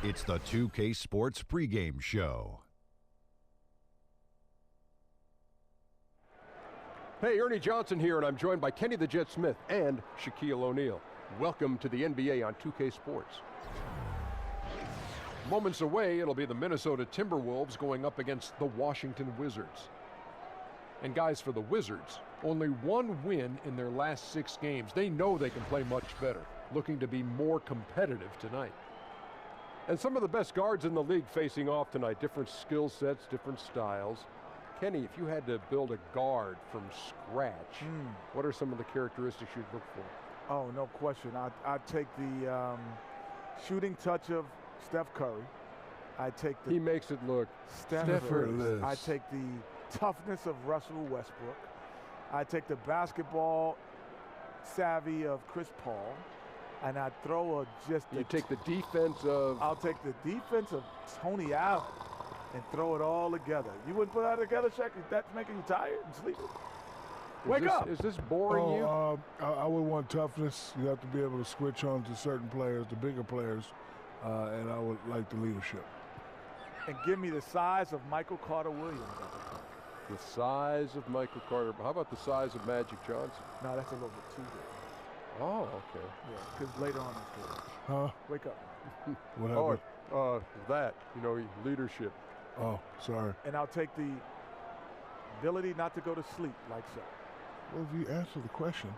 It's the 2K Sports pregame show. Hey, Ernie Johnson here, and I'm joined by Kenny the Jet Smith and Shaquille O'Neal. Welcome to the NBA on 2K Sports. Moments away, it'll be the Minnesota Timberwolves going up against the Washington Wizards. And guys, for the Wizards, only one win in their last 6 games. They know they can play much better, looking to be more competitive tonight. And some of the best guards in the league facing off tonight, different skill sets, different styles. Kenny, if you had to build a guard from scratch, what are some of the characteristics you'd look for? Oh, no question. I'd take the shooting touch of Steph Curry. I'd take the... He makes it look effortless. I'd take the toughness of Russell Westbrook. I'd take the basketball savvy of Chris Paul. And I'd throw You take the defense of... I'll take the defense of Tony Allen and throw it all together. You wouldn't put that together, Shaq? That's making you tired and sleepy? Wake up! Is this boring you? I would want toughness. You have to be able to switch on to certain players, the bigger players, and I would like the leadership. And give me the size of Michael Carter Williams. The size of Michael Carter. How about the size of Magic Johnson? No, that's a little bit too big. Oh, okay. Yeah, because later on it's good. Huh? Wake up. What happened? Leadership. Oh, sorry. And I'll take the ability not to go to sleep like so. Well, if you answer the question.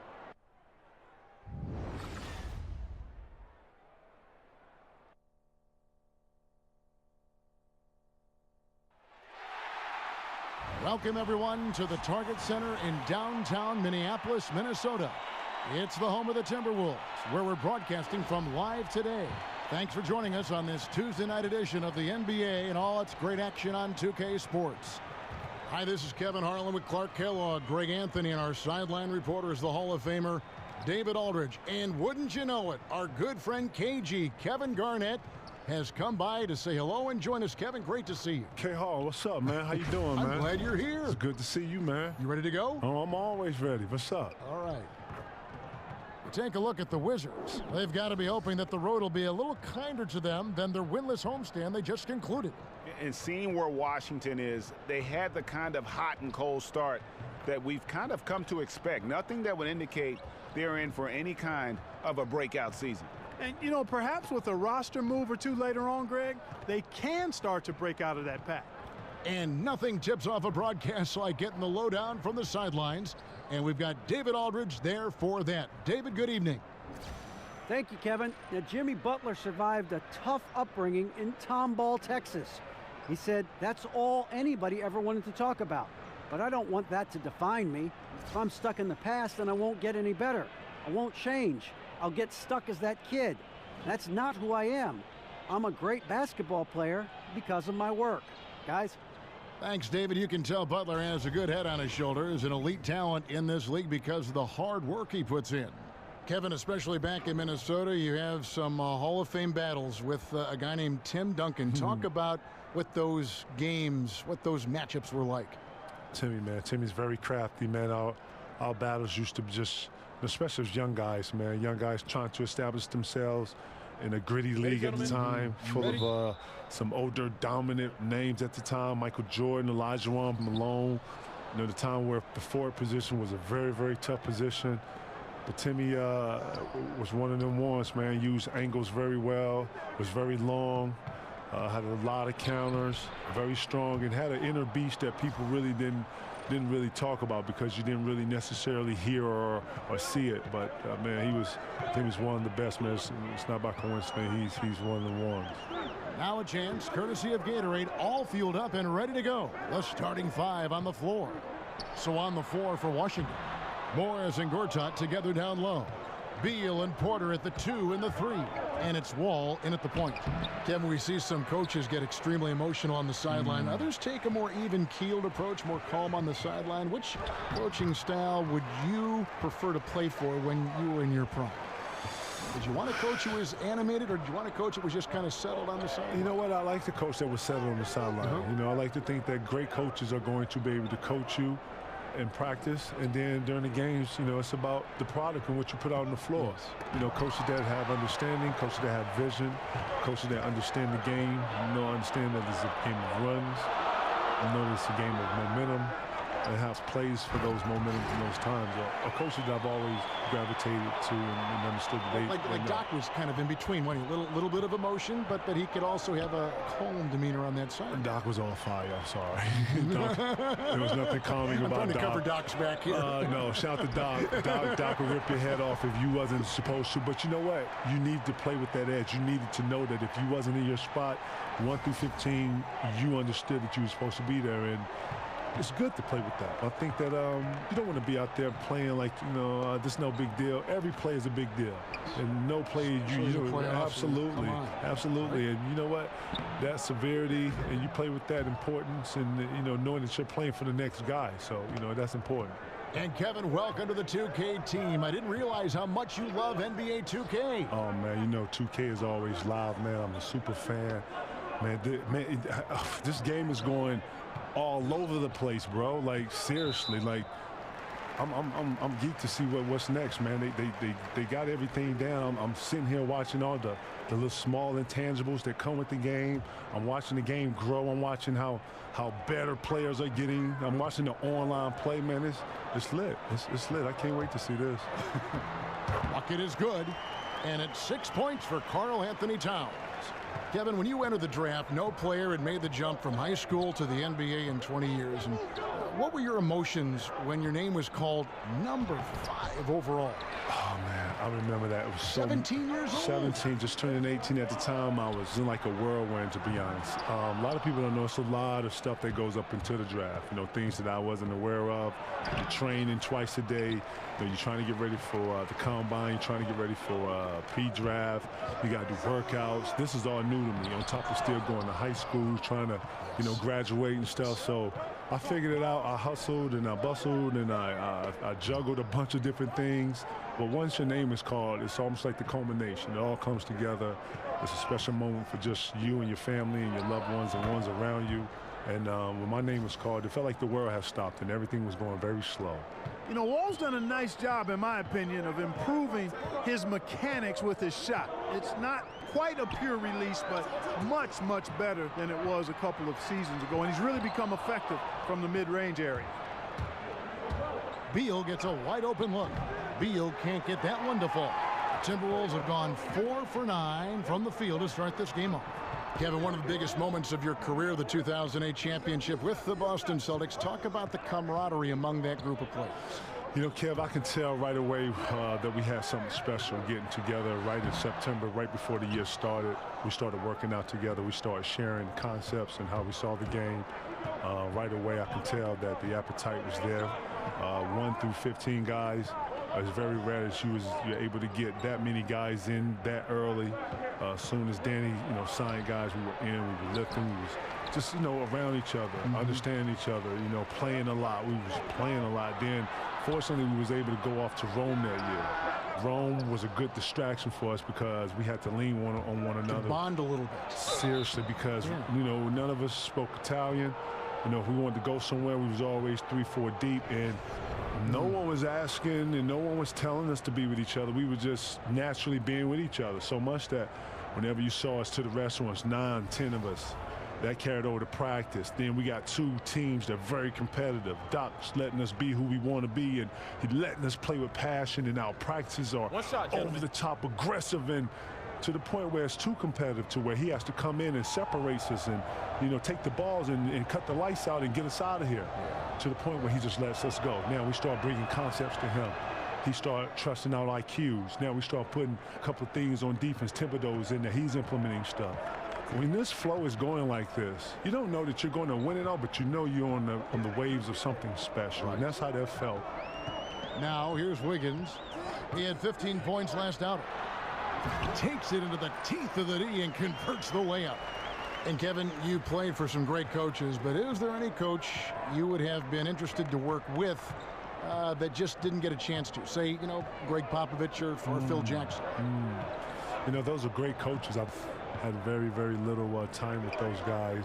Welcome, everyone, to the Target Center in downtown Minneapolis, Minnesota. It's the home of the Timberwolves, where we're broadcasting from live today. Thanks for joining us on this Tuesday night edition of the NBA and all its great action on 2K Sports. Hi, this is Kevin Harlan with Clark Kellogg, Greg Anthony, and our sideline reporter is the Hall of Famer David Aldridge. And wouldn't you know it, our good friend KG, Kevin Garnett, has come by to say hello and join us. Kevin, great to see you. K-Hall, what's up, man? How you doing, man? I'm glad you're here. It's good to see you, man. You ready to go? Oh, I'm always ready. What's up? All right. Take a look at the Wizards. They've got to be hoping that the road will be a little kinder to them than their winless homestand they just concluded. And seeing where Washington is, they had the kind of hot and cold start that we've kind of come to expect. Nothing that would indicate they're in for any kind of a breakout season. And, you know, perhaps with a roster move or two later on, Greg, they can start to break out of that pack. And nothing tips off a broadcast like getting the lowdown from the sidelines. And we've got David Aldridge there for that. David, good evening. Thank you, Kevin. Now, Jimmy Butler survived a tough upbringing in Tomball, Texas. He said, that's all anybody ever wanted to talk about. But I don't want that to define me. If I'm stuck in the past, then I won't get any better. I won't change. I'll get stuck as that kid. That's not who I am. I'm a great basketball player because of my work. Guys? Thanks, David. You can tell Butler has a good head on his shoulders, an elite talent in this league because of the hard work he puts in. Kevin, especially back in Minnesota, you have some Hall of Fame battles with a guy named Tim Duncan. Talk about what those games, what those matchups were like. Timmy, man. Timmy's very crafty, man. Our battles used to be just, especially as young guys, man. Young guys trying to establish themselves in a gritty league at the time, full of some older, dominant names at the time. Michael Jordan, Olajuwon, Malone. You know, the time where the forward position was a very, very tough position. But Timmy was one of them ones, man. Used angles very well, was very long, had a lot of counters, very strong, and had an inner beast that people really didn't really talk about because you didn't really necessarily hear or see it. But man, he was one of the best, man. It's not by coincidence. He's one of the ones. Now a chance, courtesy of Gatorade, all fueled up and ready to go. The starting 5 on the floor. So on the floor for Washington, Morris and Gortat together down low. Beal and Porter at the 2 and the 3. And it's Wall in at the point. Kevin, we see some coaches get extremely emotional on the sideline. Others take a more even-keeled approach, more calm on the sideline. Which coaching style would you prefer to play for when you were in your prime? Did you want a coach who was animated, or did you want a coach who was just kind of settled on the sideline? You know what? I like the coach that was settled on the sideline. You know, I like to think that great coaches are going to be able to coach you in practice, and then during the games, you know, it's about the product and what you put out on the floor. Yes. You know, coaches that have understanding, coaches that have vision, coaches that understand the game, you know, understand that it's a game of runs, you know, it's a game of momentum, and has plays for those momentums in those times. A coaches that I've always gravitated to and understood that like Doc was kind of in between, one little bit of emotion, but he could also have a calm demeanor on that side. Doc was on fire. I'm sorry. Doc, there was nothing calming about Doc. I'm trying to Doc. cover Doc's back here. No, shout out to Doc. Doc will rip your head off if you wasn't supposed to. But you know what? You need to play with that edge. You needed to know that if you wasn't in your spot, 1 through 15, you understood that you were supposed to be there. And it's good to play with that. I think that you don't want to be out there playing like, you know, this is no big deal. Every play is a big deal. And no play, absolutely. And you know what? That severity, and you play with that importance and, you know, knowing that you're playing for the next guy. So, you know, that's important. And Kevin, welcome to the 2K team. I didn't realize how much you love NBA 2K. Oh, man, you know, 2K is always live, man. I'm a super fan. Man, this game is going all over the place, bro. Like, seriously, like, I'm geeked to see what's next, man. They got everything down. I'm sitting here watching all the little small intangibles that come with the game. I'm watching the game grow. I'm watching how better players are getting. I'm watching the online play, man. It's lit. It's lit. I can't wait to see this. Bucket is good, and it's 6 points for Karl Anthony Towns. Kevin, when you entered the draft, no player had made the jump from high school to the NBA in 20 years. And what were your emotions when your name was called number 5 overall? Oh, man, I remember that. It was 17 years old. 17, just turning 18 at the time. I was in like a whirlwind, to be honest. A lot of people don't know it's a lot of stuff that goes up into the draft. You know, things that I wasn't aware of. You're training twice a day. You know, you're trying to get ready for the combine. You're trying to get ready for pre-draft. You got to do workouts. This is all new to me. On top of still going to high school, trying to, you know, graduate and stuff. So I figured it out. I hustled and I bustled and I juggled a bunch of different things. But once your name is called, it's almost like the culmination. It all comes together. It's a special moment for just you and your family and your loved ones and ones around you. And when my name was called, it felt like the world had stopped and everything was going very slow. You know, Wall's done a nice job, in my opinion, of improving his mechanics with his shot. It's not quite a pure release, but much, much better than it was a couple of seasons ago. And he's really become effective from the mid-range area. Beal gets a wide-open look. Beal can't get that one to fall. Timberwolves have gone 4 for 9 from the field to start this game off. Kevin, one of the biggest moments of your career, the 2008 championship with the Boston Celtics. Talk about the camaraderie among that group of players. You know, Kev, I can tell right away that we had something special getting together right in September, right before the year started. We started working out together. We started sharing concepts and how we saw the game. Right away, I can tell that the appetite was there. 1 through 15 guys. It's very rare that you're able to get that many guys in that early. As soon as Danny, you know, signed guys, we were in, we were lifting, we was just, you know, around each other, understanding each other, you know, playing a lot. We was playing a lot. Then, fortunately, we was able to go off to Rome that year. Rome was a good distraction for us because we had to lean on one another. To bond a little bit. Seriously, because, you know, none of us spoke Italian. You know, if we wanted to go somewhere, we was always 3-4 deep, and no one was asking and no one was telling us to be with each other. We were just naturally being with each other so much that whenever you saw us to the restaurants, 9, 10 of us, that carried over to practice. Then we got 2 teams that are very competitive. Doc's letting us be who we want to be, and he's letting us play with passion, and our practices are over the top aggressive, and to the point where it's too competitive to where he has to come in and separates us and, you know, take the balls and cut the lights out and get us out of here. To the point where he just lets us go. Now we start bringing concepts to him. He started trusting our IQs. Now we start putting a couple of things on defense, Thibodeau's in there. He's implementing stuff. When this flow is going like this, you don't know that you're going to win it all, but you know you're on the waves of something special. And that's how that felt. Now here's Wiggins. He had 15 points last outing. Takes it into the teeth of the D and converts the layup. And Kevin, you played for some great coaches, but is there any coach you would have been interested to work with that just didn't get a chance to? Say, you know, Greg Popovich or Phil Jackson. You know, those are great coaches. I've had very, very little time with those guys.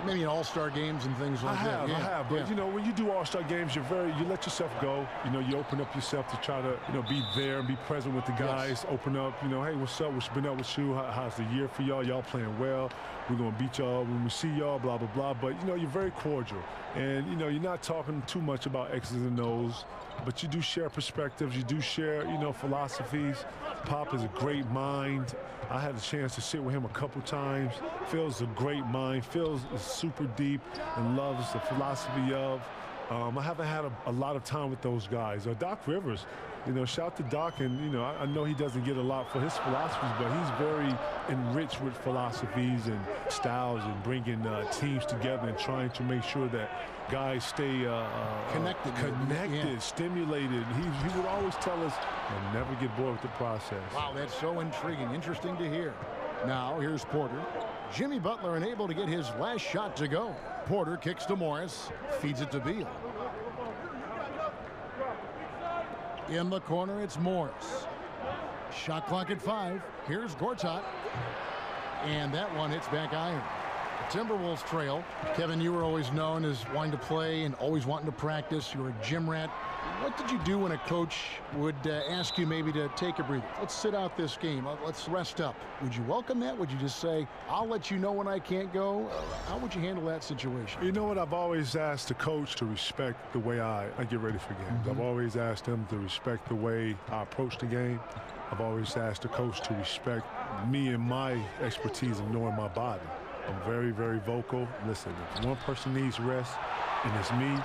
Maybe in all-star games and things like that. I have. But, you know, when you do all-star games, you let yourself go. You know, you open up yourself to try to, you know, be there and be present with the guys. Yes. Open up, you know, hey, what's up? What's been up with you? How's the year for y'all? Y'all playing well. We're going to beat y'all when we see y'all, blah, blah, blah. But, you know, you're very cordial. And, you know, you're not talking too much about X's and O's. But you do share perspectives. You do share, you know, philosophies. Pop is a great mind. I had a chance to sit with him a couple times. Phil's a great mind. Phil is super deep and loves the philosophy of. I haven't had a lot of time with those guys. Doc Rivers, you know, shout to Doc. And, you know, I know he doesn't get a lot for his philosophies, but he's very enriched with philosophies and styles and bringing teams together and trying to make sure that guys stay connected, stimulated. He would always tell us, never get bored with the process. Wow, that's so intriguing. Interesting to hear. Now, here's Porter. Jimmy Butler unable to get his last shot to go. Porter kicks to Morris, feeds it to Beal. In the corner, it's Morris. Shot clock at 5. Here's Gortat. And that one hits back iron. Timberwolves trail. Kevin, you were always known as wanting to play and always wanting to practice. You were a gym rat. What did you do when a coach would ask you maybe to take a breather? Let's sit out this game. Let's rest up. Would you welcome that? Would you just say, I'll let you know when I can't go? How would you handle that situation? You know what? I've always asked the coach to respect the way I get ready for games. I've always asked him to respect the way I approach the game. I've always asked the coach to respect me and my expertise of knowing my body. I'm very, very vocal. Listen, if one person needs rest, and it's me,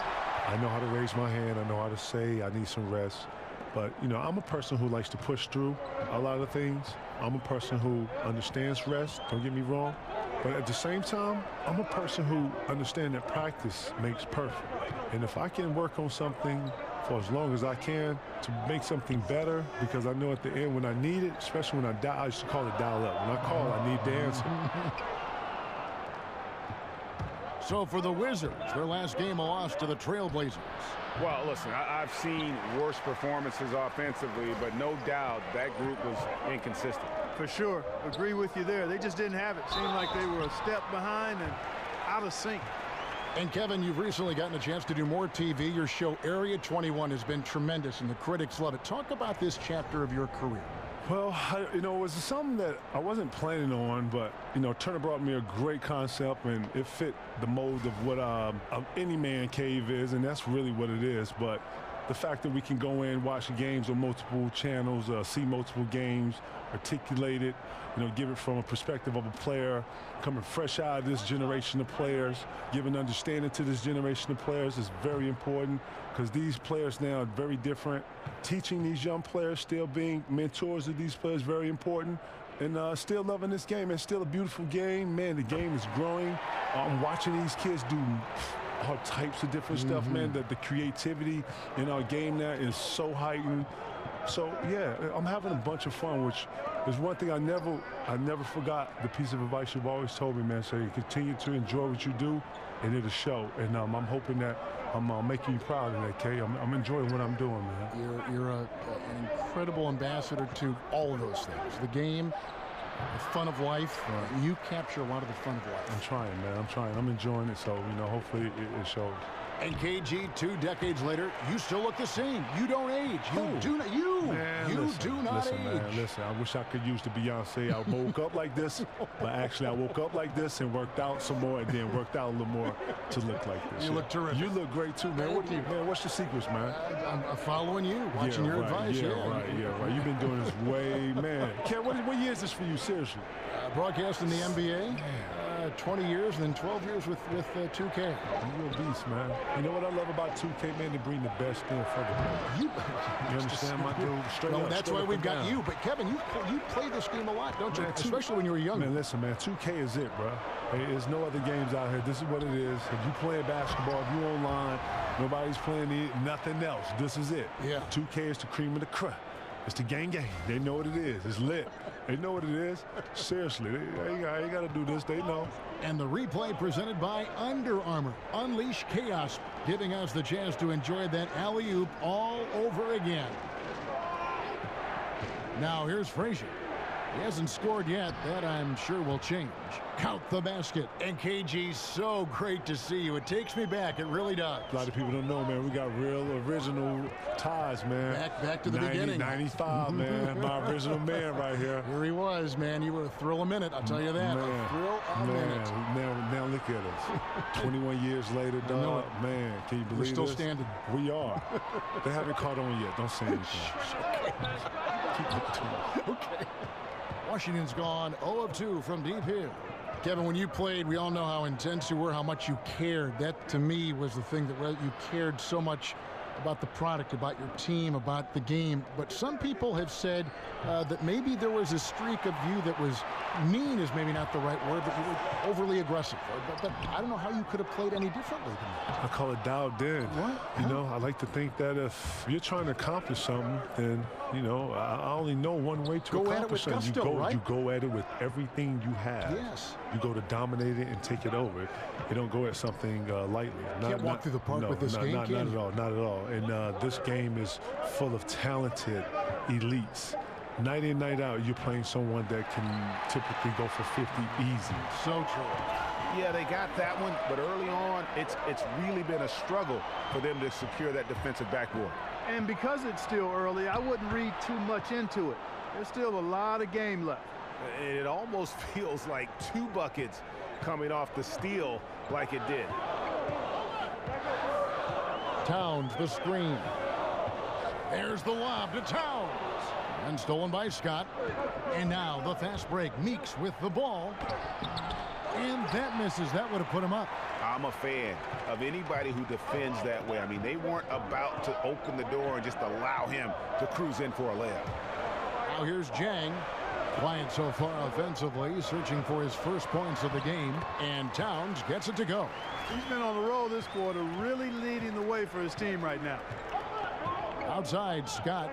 I know how to raise my hand. I know how to say I need some rest. But, you know, I'm a person who likes to push through a lot of things. I'm a person who understands rest, don't get me wrong. But at the same time, I'm a person who understands that practice makes perfect. And if I can work on something for as long as I can to make something better, because I know at the end when I need it, especially when I used to call it dial up. When I call, I need the answer. So for the Wizards, their last game a loss to the Trailblazers. Well, listen, I've seen worse performances offensively, but no doubt that group was inconsistent. For sure. Agree with you there. They just didn't have it. Seemed like they were a step behind and out of sync. And Kevin, you've recently gotten a chance to do more TV. Your show Area 21 has been tremendous, and the critics love it. Talk about this chapter of your career. Well, you know, it was something that I wasn't planning on, but, you know, Turner brought me a great concept, and it fit the mold of what any man cave is, and that's really what it is. But the fact that we can go in, watch games on multiple channels, see multiple games, articulate it, you know, give it from a perspective of a player, coming fresh out of this generation of players, giving understanding to this generation of players is very important, because these players now are very different. Teaching these young players, still being mentors of these players, very important. And still loving this game. It's still a beautiful game. Man, the game is growing. I'm watching these kids do all types of different stuff, man. The creativity in our game now is so heightened. So, yeah, I'm having a bunch of fun, which is one thing I never forgot. The piece of advice you've always told me, man. So you continue to enjoy what you do, and it'll show. And I'm hoping that I'm making you proud of that, Kay. I'm enjoying what I'm doing, man. You're an incredible ambassador to all of those things. The game, the fun of life. You capture a lot of the fun of life. I'm trying, man. I'm trying. I'm enjoying it. So, you know, hopefully it shows. And KG, 2 decades later, you still look the same. You don't age. You do not. Listen, age. Man, listen, I wish I could use the Beyonce. I woke up like this, but actually I woke up like this and worked out some more, and then worked out a little more to look like this. You look terrific. You look great too, man. What's the secrets, man? I'm following you, watching your advice. Yeah, right. You've been doing this way, man. Ken, what year is this for you, seriously? Broadcasting the NBA. 20 years and then 12 years with 2K. You're a beast, man. You know what I love about 2K, man? They bring the best in for the player. You understand, my dude? Straight up. That's why we've got you. But, Kevin, you play this game a lot, don't you? Especially when you were young. Man, listen, man, 2K is it, bro. There's no other games out here. This is what it is. If you play basketball, if you're online, nobody's playing nothing else. This is it. Yeah. 2K is the cream of the crop. It's the gang. They know what it is. It's lit. They know what it is. Seriously, they got to do this. They know. And the replay presented by Under Armour. Unleash chaos, giving us the chance to enjoy that alley-oop all over again. Now here's Frazier. He hasn't scored yet. That I'm sure will change. count the basket. And KG, so great to see you. It takes me back. It really does. A lot of people don't know, man. We got real original ties, man. Back to the beginning. 95, man. My original man right here. Here he was, man. You were a thrill a minute, I'll tell you that. Man, a thrill a minute. Now look at us. 21 years later, dog. Man, can you believe We're still this? standing. We are. They haven't caught on yet. Don't say anything. Okay. Washington's gone 0 of 2 from deep here. Kevin, when you played, we all know how intense you were, how much you cared. That, to me, was the thing that you cared so much about the product, about your team, about the game. But some people have said that maybe there was a streak of you that was mean is maybe not the right word, but you were overly aggressive. But I don't know how you could have played any differently than that. I call it dialed in. What? You know, I like to think that if you're trying to accomplish something, then, you know, I only know one way to accomplish something. You go at it with everything you have. Yes. You go to dominate it and take it over. You don't go at something lightly. Can't walk through the park with this game, not at all. Not at all. And this game is full of talented elites. Night in, night out, you're playing someone that can typically go for 50 easy. So true. Yeah, they got that one, but early on, it's really been a struggle for them to secure that defensive backboard. And because it's still early, I wouldn't read too much into it. There's still a lot of game left. It almost feels like 2 buckets coming off the steal like it did. Towns, the screen. There's the lob to Towns. And stolen by Scott. And now the fast break. Meeks with the ball. And that misses. That would have put him up. I'm a fan of anybody who defends that way. I mean, they weren't about to open the door and just allow him to cruise in for a layup. Now here's Jang. Quiet so far offensively, searching for his first points of the game. And Towns gets it to go. He's been on the roll this quarter, really leading the way for his team right now. Outside, Scott.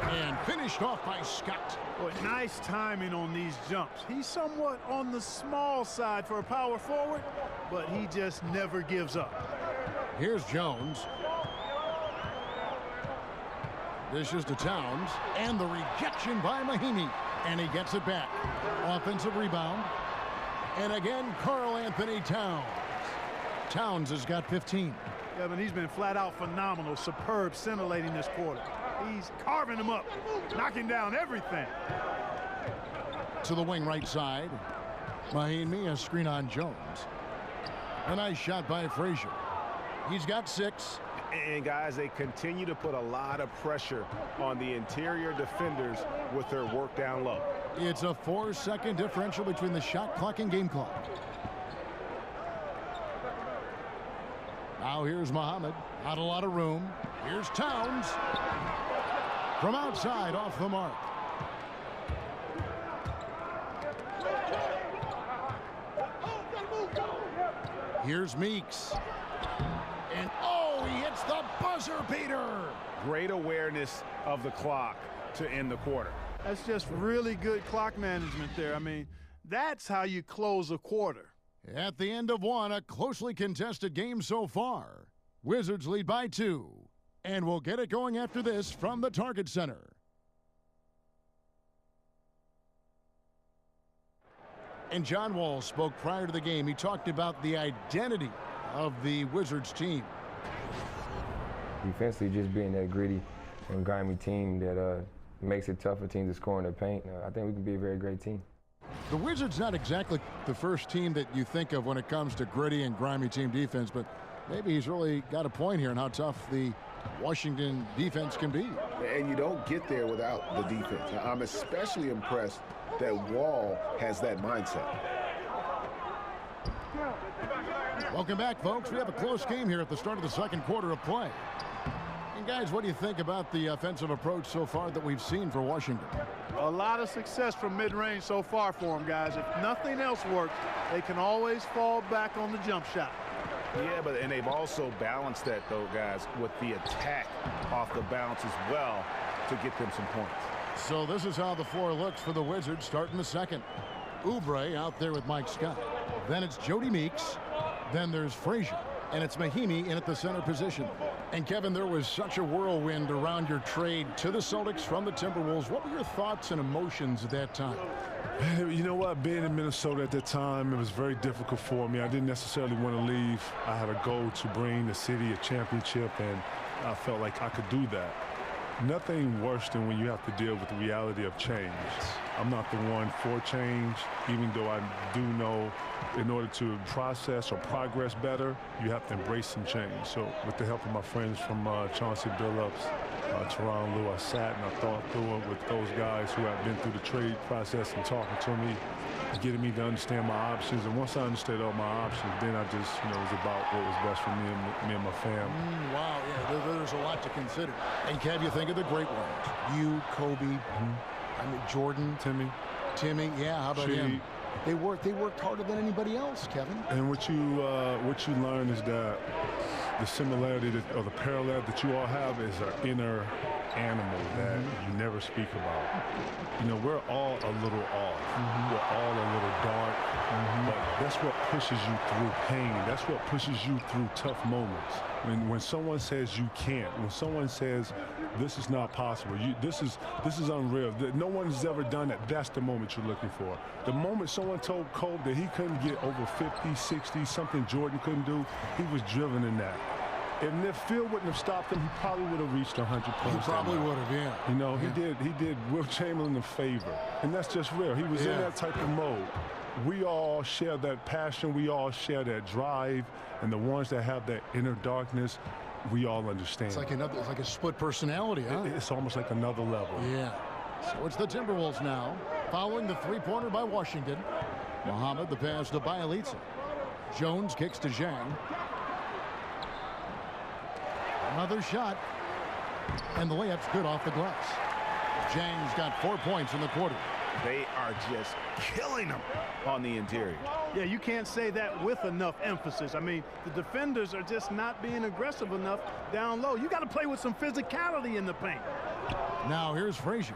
And finished off by Scott. Boy, nice timing on these jumps. He's somewhat on the small side for a power forward, but he just never gives up. Here's Jones. Dishes to Towns. And the rejection by Mahinmi. And he gets it back. Offensive rebound. And again, Karl Anthony Towns. Towns has got 15. Kevin, he's been flat out phenomenal. Superb, scintillating this quarter. He's carving them up, knocking down everything. To the wing right side. Mahinmi, a screen on Jones. A nice shot by Frazier. He's got 6. And guys, they continue to put a lot of pressure on the interior defenders with their work down low. It's a 4-second differential between the shot clock and game clock. Now here's Muhammad. Not a lot of room. Here's Towns. From outside, off the mark. Here's Meeks. And oh, he hits the buzzer beater. Great awareness of the clock to end the quarter. That's just really good clock management there. I mean, that's how you close a quarter. At the end of one, a closely contested game so far. Wizards lead by 2. And we'll get it going after this from the Target Center. And John Wall spoke prior to the game. He talked about the identity of the Wizards team. Defensively, just being that gritty and grimy team that makes it tough for teams to score in the paint. I think we can be a very great team. The Wizards not exactly the first team that you think of when it comes to gritty and grimy team defense, but maybe he's really got a point here on how tough the Washington defense can be. And you don't get there without the defense. I'm especially impressed that Wall has that mindset. Welcome back, folks. We have a close game here at the start of the second quarter of play. And guys, what do you think about the offensive approach so far that we've seen for Washington? A lot of success from mid-range so far for them, guys. If nothing else works, they can always fall back on the jump shot. Yeah, and they've also balanced that, though, guys, with the attack off the bounce as well to get them some points. So this is how the floor looks for the Wizards starting the second. Oubre out there with Mike Scott. Then it's Jody Meeks. Then there's Frazier. and it's Mahimi in at the center position. And Kevin, there was such a whirlwind around your trade to the Celtics from the Timberwolves. What were your thoughts and emotions at that time? You know what? Being in Minnesota at that time, it was very difficult for me. I didn't necessarily want to leave. I had a goal to bring the city a championship, and I felt like I could do that. Nothing worse than when you have to deal with the reality of change. I'm not the one for change, even though I do know in order to process or progress better, you have to embrace some change. So with the help of my friends from Chauncey Billups, Teron Lue, I sat and I thought through it with those guys who have been through the trade process and talking to me, getting me to understand my options. And once I understood all my options, then I just, it was about what was best for me and my family. Wow, yeah, there's a lot to consider. And Kev, you think of the great ones. You, Kobe, I mean, Jordan. Timmy, yeah, how about him? They worked harder than anybody else, Kevin. And what you learn is that the similarity or the parallel that you all have is an inner animal that you never speak about. We're all a little off. We're all a little dark. But that's what pushes you through pain. That's what pushes you through tough moments. When someone says you can't, when someone says this is not possible, this is unreal, no one's ever done it, that's the moment you're looking for. The moment someone told Kobe that he couldn't get over 50, 60, something Jordan couldn't do, he was driven in that. And if Phil wouldn't have stopped him, he probably would have reached 100 points. He probably would have, yeah. He did Will Chamberlain a favor. And that's just real. He was in that type of mode. We all share that passion. We all share that drive. And the ones that have that inner darkness, we all understand. It's like a split personality, huh? It's almost like another level. Yeah. So it's the Timberwolves now, following the three-pointer by Washington. Muhammad, the pass to Bielitsa. Jones kicks to Zhang. Another shot, and the layup's good off the glass. Zhang's got 4 points in the quarter. They are just killing them on the interior. Yeah, you can't say that with enough emphasis. I mean, the defenders are just not being aggressive enough down low. You got to play with some physicality in the paint. Now here's Frazier.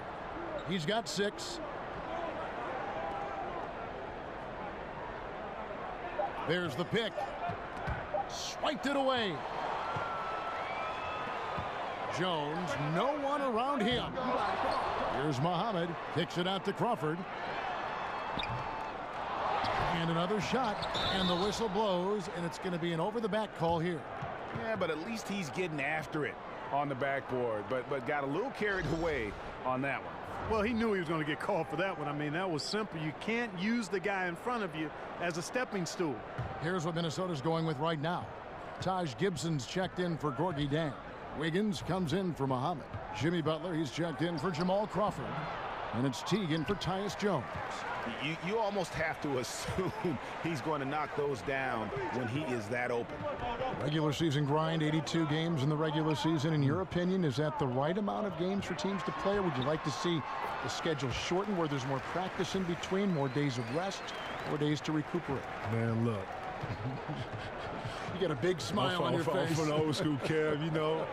He's got 6. There's the pick. Swiped it away. Jones, no one around him. Here's Muhammad, kicks it out to Crawford. And another shot, and the whistle blows, and it's going to be an over-the-back call here. Yeah, but at least he's getting after it on the backboard, but got a little carried away on that one. Well, he knew he was going to get called for that one. I mean, that was simple. You can't use the guy in front of you as a stepping stool. Here's what Minnesota's going with right now. Taj Gibson's checked in for Gorgui Dieng. Wiggins comes in for Muhammad. Jimmy Butler, he's checked in for Jamal Crawford. And it's Teagan for Tyus Jones. You almost have to assume he's going to knock those down when he is that open. Regular season grind, 82 games in the regular season. In your opinion, is that the right amount of games for teams to play? Or would you like to see the schedule shortened where there's more practice in between, more days of rest, more days to recuperate? Man, look. You got a big smile on your face. For the old school, Kev,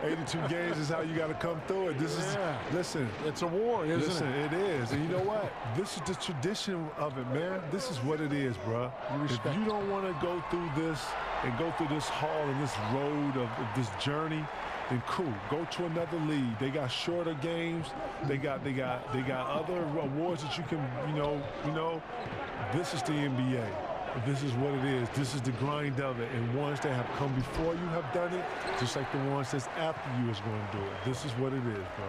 82 games is how you got to come through it. This is, listen. It's a war, isn't it? It is. And you know what? This is the tradition of it, man. This is what it is, bro. If you don't want to go through this and go through this hall and this road of this journey, then cool. Go to another league. They got shorter games. They got other awards that you can, This is the NBA. This is what it is. This is the grind of it. And ones that have come before you have done it, just like the ones that's after you is going to do it. This is what it is, bro.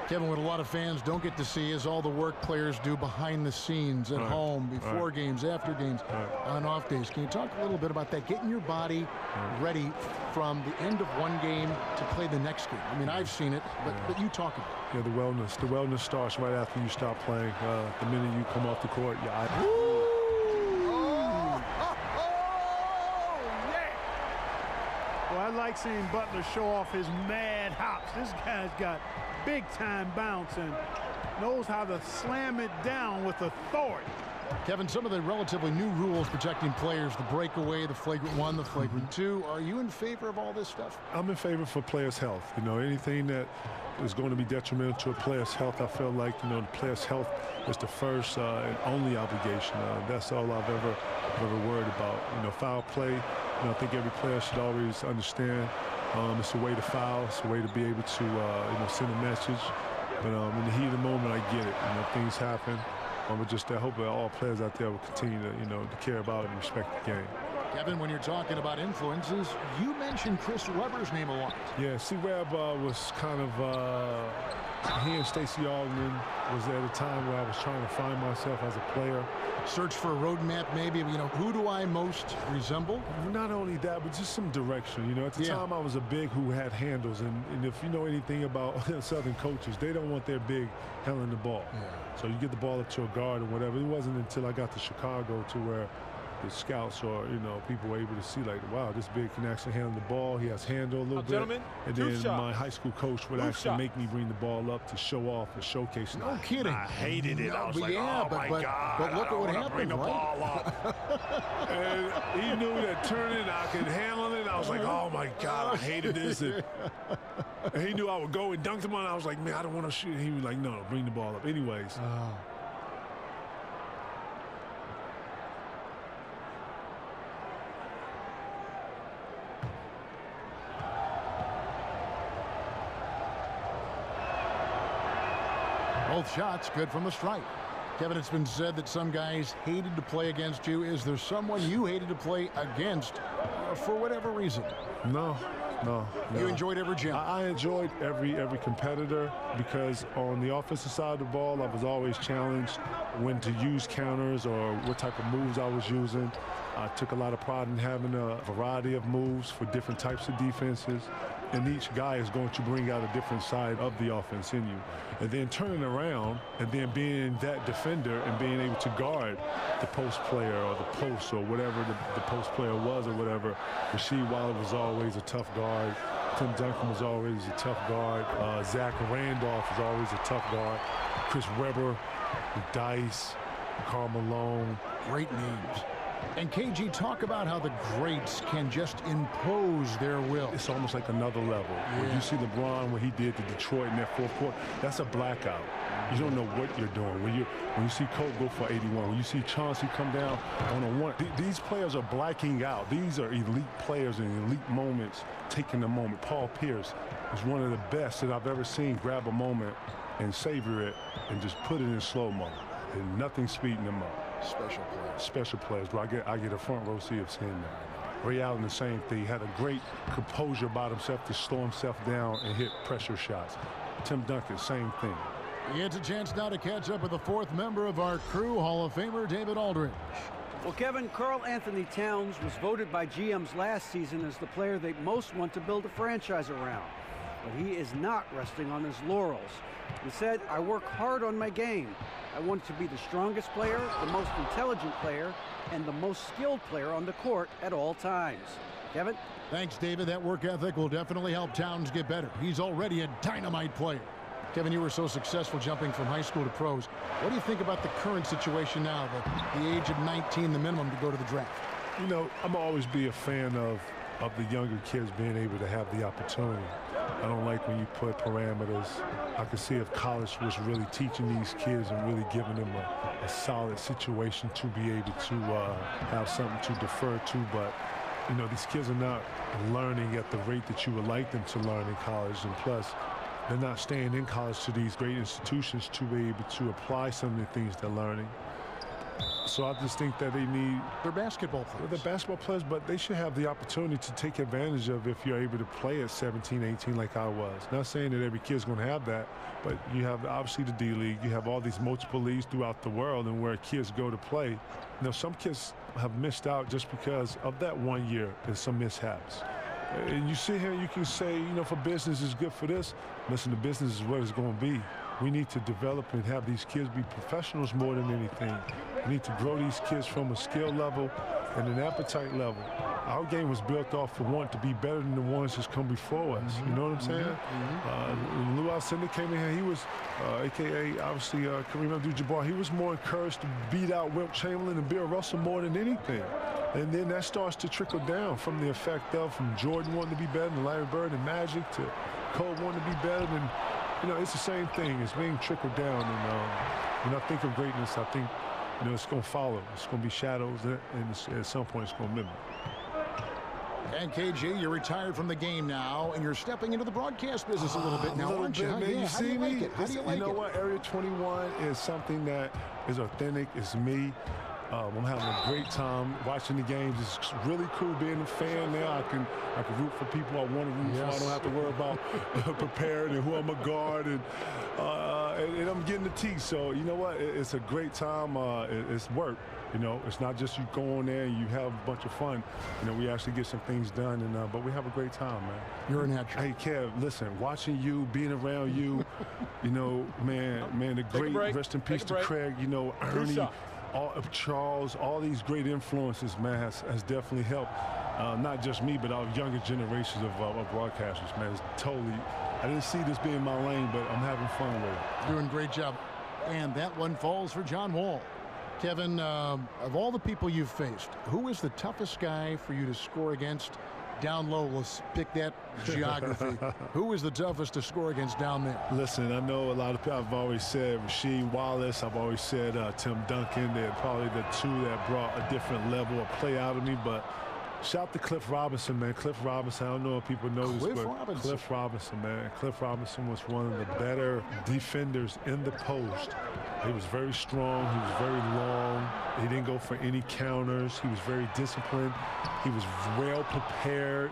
Kevin, what a lot of fans don't get to see is all the work players do behind the scenes at home, before games, after games, on off days. Can you talk a little bit about that? Getting your body ready from the end of one game to play the next game. I mean, I've seen it, but you talk about it. Yeah, the wellness starts right after you stop playing. The minute you come off the court, Well, I like seeing Butler show off his mad hops. This guy's got big-time bounce and knows how to slam it down with authority. Kevin, some of the relatively new rules protecting players, the breakaway, the flagrant 1, the flagrant 2. Are you in favor of all this stuff? I'm in favor for players' health. You know, anything that is going to be detrimental to a player's health, I feel like, you know, the player's health is the first and only obligation. That's all I've ever worried about. You know, foul play, you know, I think every player should always understand it's a way to foul. It's a way to be able to, you know, send a message. But in the heat of the moment, I get it. You know, things happen. But just I hope that all players out there will continue to, you know, to care about and respect the game. Kevin, when you're talking about influences, you mentioned Chris Webber's name a lot. Yeah, C-Web was kind of, he and Stacey Alden was at a time where I was trying to find myself as a player. Search for a roadmap, maybe, you know, who do I most resemble? Not only that, but just some direction. You know, at the time I was a big who had handles, and if you know anything about Southern coaches, they don't want their big handling the ball. So you get the ball up to a guard or whatever. It wasn't until I got to Chicago to where the scouts or, you know, people were able to see, like, wow, this big can actually handle the ball. He has handle a little bit. And then my high school coach would actually make me bring the ball up to show off and showcase. No kidding. I hated it. I was like, yeah, oh, my God. But look at what happened, bring the ball up. And he knew that turning, I could handle it. I was like, oh, my God, I hated this. And he knew I would go and dunk him on. I was like, man, I don't want to shoot. He was like, no, bring the ball up. Anyways. Both shots good from the stripe. Kevin, it's been said that some guys hated to play against you. Is there someone you hated to play against for whatever reason? No. You enjoyed every jump? I enjoyed every competitor because on the offensive side of the ball, I was always challenged when to use counters or what type of moves I was using. I took a lot of pride in having a variety of moves for different types of defenses. And each guy is going to bring out a different side of the offense in you. And then turning around and then being that defender and being able to guard the post player or the post or whatever the post player was or whatever. Rasheed Wallace was always a tough guard. Tim Duncan was always a tough guard. Zach Randolph was always a tough guard. Chris Webber, Dice, Karl Malone. Great names. And KG, talk about how the greats can just impose their will. It's almost like another level. When you see LeBron, what he did to Detroit in that fourth quarter, that's a blackout. You don't know what you're doing. When you see Kobe go for 81, when you see Chauncey come down on a one, these players are blacking out. These are elite players in elite moments, taking the moment. Paul Pierce is one of the best that I've ever seen grab a moment and savor it and just put it in slow-mo. And nothing speeding them up. Special players, but I get a front row seat of seeing that. Ray Allen, the same thing. He had a great composure about himself to slow himself down and hit pressure shots. Tim Duncan, same thing. He gets a chance now to catch up with the fourth member of our crew, Hall of Famer David Aldridge. Well, Kevin, Karl Anthony Towns was voted by GMs last season as the player they most want to build a franchise around. But he is not resting on his laurels. He said, I work hard on my game. I want to be the strongest player, the most intelligent player, and the most skilled player on the court at all times. Kevin? Thanks, David. That work ethic will definitely help Towns get better. He's already a dynamite player. Kevin, you were so successful jumping from high school to pros. What do you think about the current situation now, the age of 19, the minimum to go to the draft? You know, I'm always be a fan of the younger kids being able to have the opportunity. I don't like when you put parameters. I can see if college was really teaching these kids and really giving them a solid situation to be able to have something to defer to. But, you know, these kids are not learning at the rate that you would like them to learn in college. And plus, they're not staying in college to these great institutions to be able to apply some of the things they're learning. So I just think that they need... They're basketball players. They're basketball players, but they should have the opportunity to take advantage of if you're able to play at 17, 18 like I was. Not saying that every kid's going to have that, but you have obviously the D-League. You have all these multiple leagues throughout the world and where kids go to play. You know, some kids have missed out just because of that 1 year and some mishaps. And you sit here and you can say, you know, for business is good for this. Listen, the business is what it's going to be. We need to develop and have these kids be professionals more than anything. We need to grow these kids from a skill level and an appetite level. our game was built off of wanting to be better than the ones that's come before us. You know what I'm saying? When Lou Alcindor came in here, he was, a.k.a. obviously Kareem Abdul-Jabbar, he was more encouraged to beat out Wilt Chamberlain and Bill Russell more than anything. And then that starts to trickle down from the effect of from Jordan wanting to be better than Larry Bird and Magic to Cole wanting to be better than, it's the same thing. It's being trickled down. And when I think of greatness, I think, it's going to follow. It's going to be shadows, and at some point it's going to mimic. And KG, you're retired from the game now, and you're stepping into the broadcast business a little bit now, aren't you? Man, you see me? How do you like it? You know what? Area 21 is something that is authentic. It's me. I'm having a great time watching the games. It's really cool being a fan now. I can root for people I want to root for. I don't have to worry about prepared and who I'm a guard, and I'm getting the tea. So you know what? It's a great time. It's work. It's not just you go on there and you have a bunch of fun. We actually get some things done, and but we have a great time, man. You're a natural. Hey, Kev, listen, watching you, being around you, man, the great, rest in peace to Craig, Ernie, Charles, all these great influences, man, has definitely helped. Not just me, but our younger generations of broadcasters, man. It's totally, I didn't see this being my lane, but I'm having fun with it. Doing a great job. And that one falls for John Wall. Kevin, of all the people you've faced, who is the toughest guy for you to score against down low? Let's pick that geography. Who is the toughest to score against down there? Listen, I know a lot of people. I've always said Rasheed Wallace. I've always said Tim Duncan. They're probably the two that brought a different level of play out of me. But shout out to Cliff Robinson, man. Cliff Robinson, I don't know if people know this, but Cliff Robinson, man. Cliff Robinson was one of the better defenders in the post. He was very strong. He was very long. He didn't go for any counters. He was very disciplined. He was well prepared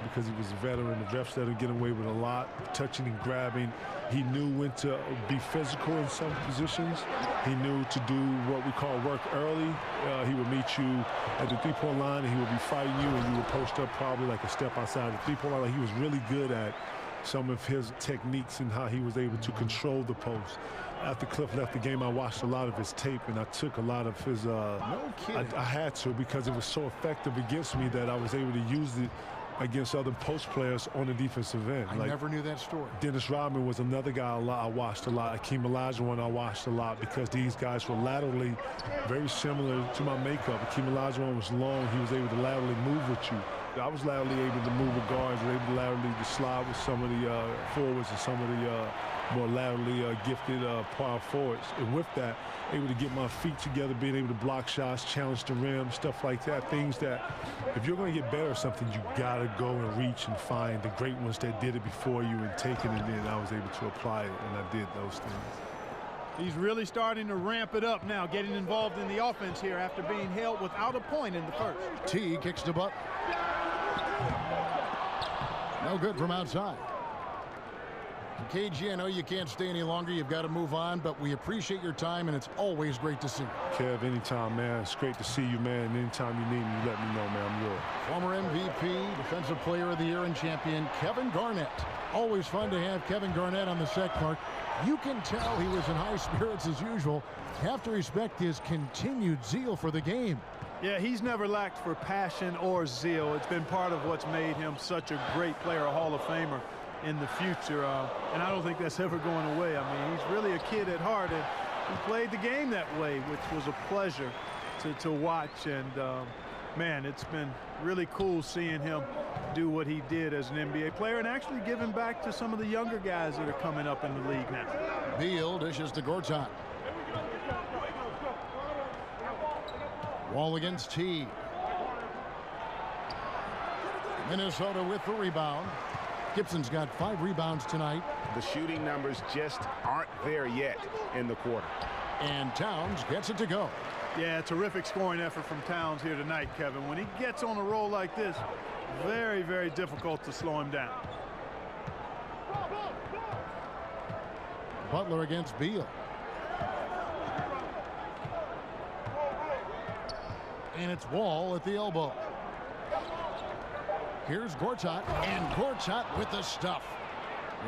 because he was a veteran. The refs let him get away with a lot, touching and grabbing. He knew when to be physical in some positions. He knew to do what we call work early. He would meet you at the three-point line, and he would be fighting you, and you would post up probably like a step outside the three-point line. He was really good at some of his techniques and how he was able to control the post. After Cliff left the game, I watched a lot of his tape, and I took a lot of his no kidding. I had to, because it was so effective against me that I was able to use it against other post players on the defensive end. I never knew that story. Dennis Rodman was another guy I watched a lot. Akeem Olajuwon I watched a lot, because these guys were laterally very similar to my makeup. Akeem Olajuwon was long. He was able to laterally move with you. I was laterally able to move with guards, able to laterally slide with some of the forwards and some of the more laterally gifted power forwards. And with that, able to get my feet together, being able to block shots, challenge the rim, stuff like that. Things that, if you're going to get better at something, you got to go and reach and find the great ones that did it before you and take it, and then I was able to apply it, and I did those things. He's really starting to ramp it up now, getting involved in the offense here after being held without a point in the first. T kicks to Butler. No good from outside. KG, I know you can't stay any longer. You've got to move on, but we appreciate your time, and it's always great to see you. Kev, anytime, man. It's great to see you, man. Anytime you need me, you let me know, man. I'm yours. Former MVP, Defensive Player of the Year and champion, Kevin Garnett. Always fun to have Kevin Garnett on the set, Clark. You can tell he was in high spirits as usual. Have to respect his continued zeal for the game. Yeah, he's never lacked for passion or zeal. It's been part of what's made him such a great player, a Hall of Famer in the future. And I don't think that's ever going away. I mean, he's really a kid at heart, and he played the game that way, which was a pleasure to watch. And, man, it's been really cool seeing him do what he did as an NBA player and actually giving back to some of the younger guys that are coming up in the league now. Beal dishes to Gortat. Wall against T. Minnesota with the rebound. Gibson's got 5 rebounds tonight. The shooting numbers just aren't there yet in the quarter. And Towns gets it to go. Yeah, terrific scoring effort from Towns here tonight, Kevin. When he gets on a roll like this, very, very difficult to slow him down. Butler against Beal. And it's Wall at the elbow. Here's Gortat, and Gortat with the stuff.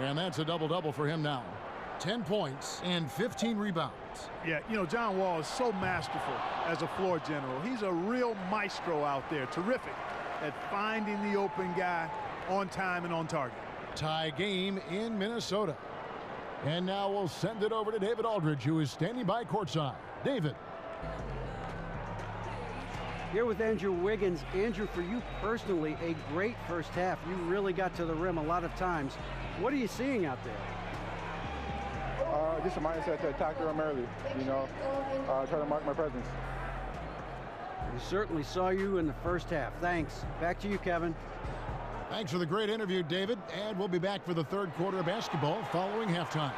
And that's a double-double for him now. 10 points and 15 rebounds. Yeah, you know, John Wall is so masterful as a floor general. He's a real maestro out there. Terrific at finding the open guy on time and on target. Tie game in Minnesota. And now we'll send it over to David Aldridge, who is standing by courtside. David. Here with Andrew Wiggins. Andrew, for you personally, a great first half. You really got to the rim a lot of times. What are you seeing out there? Just a mindset to attack the rim early, try to mark my presence. We certainly saw you in the first half. Thanks. Back to you, Kevin. Thanks for the great interview, David. And we'll be back for the third quarter of basketball following halftime.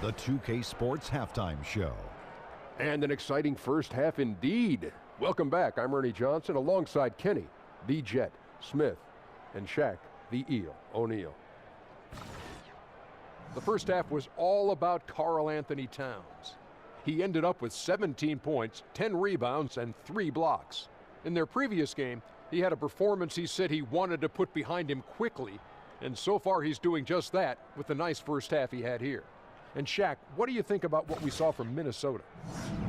The 2K Sports Halftime Show. And an exciting first half indeed. Welcome back. I'm Ernie Johnson alongside Kenny, the Jet, Smith, and Shaq, the Eel, O'Neal. The first half was all about Karl Anthony Towns. He ended up with 17 points, 10 rebounds, and 3 blocks. In their previous game, he had a performance he said he wanted to put behind him quickly, and so far he's doing just that with the nice first half he had here. And Shaq, what do you think about what we saw from Minnesota?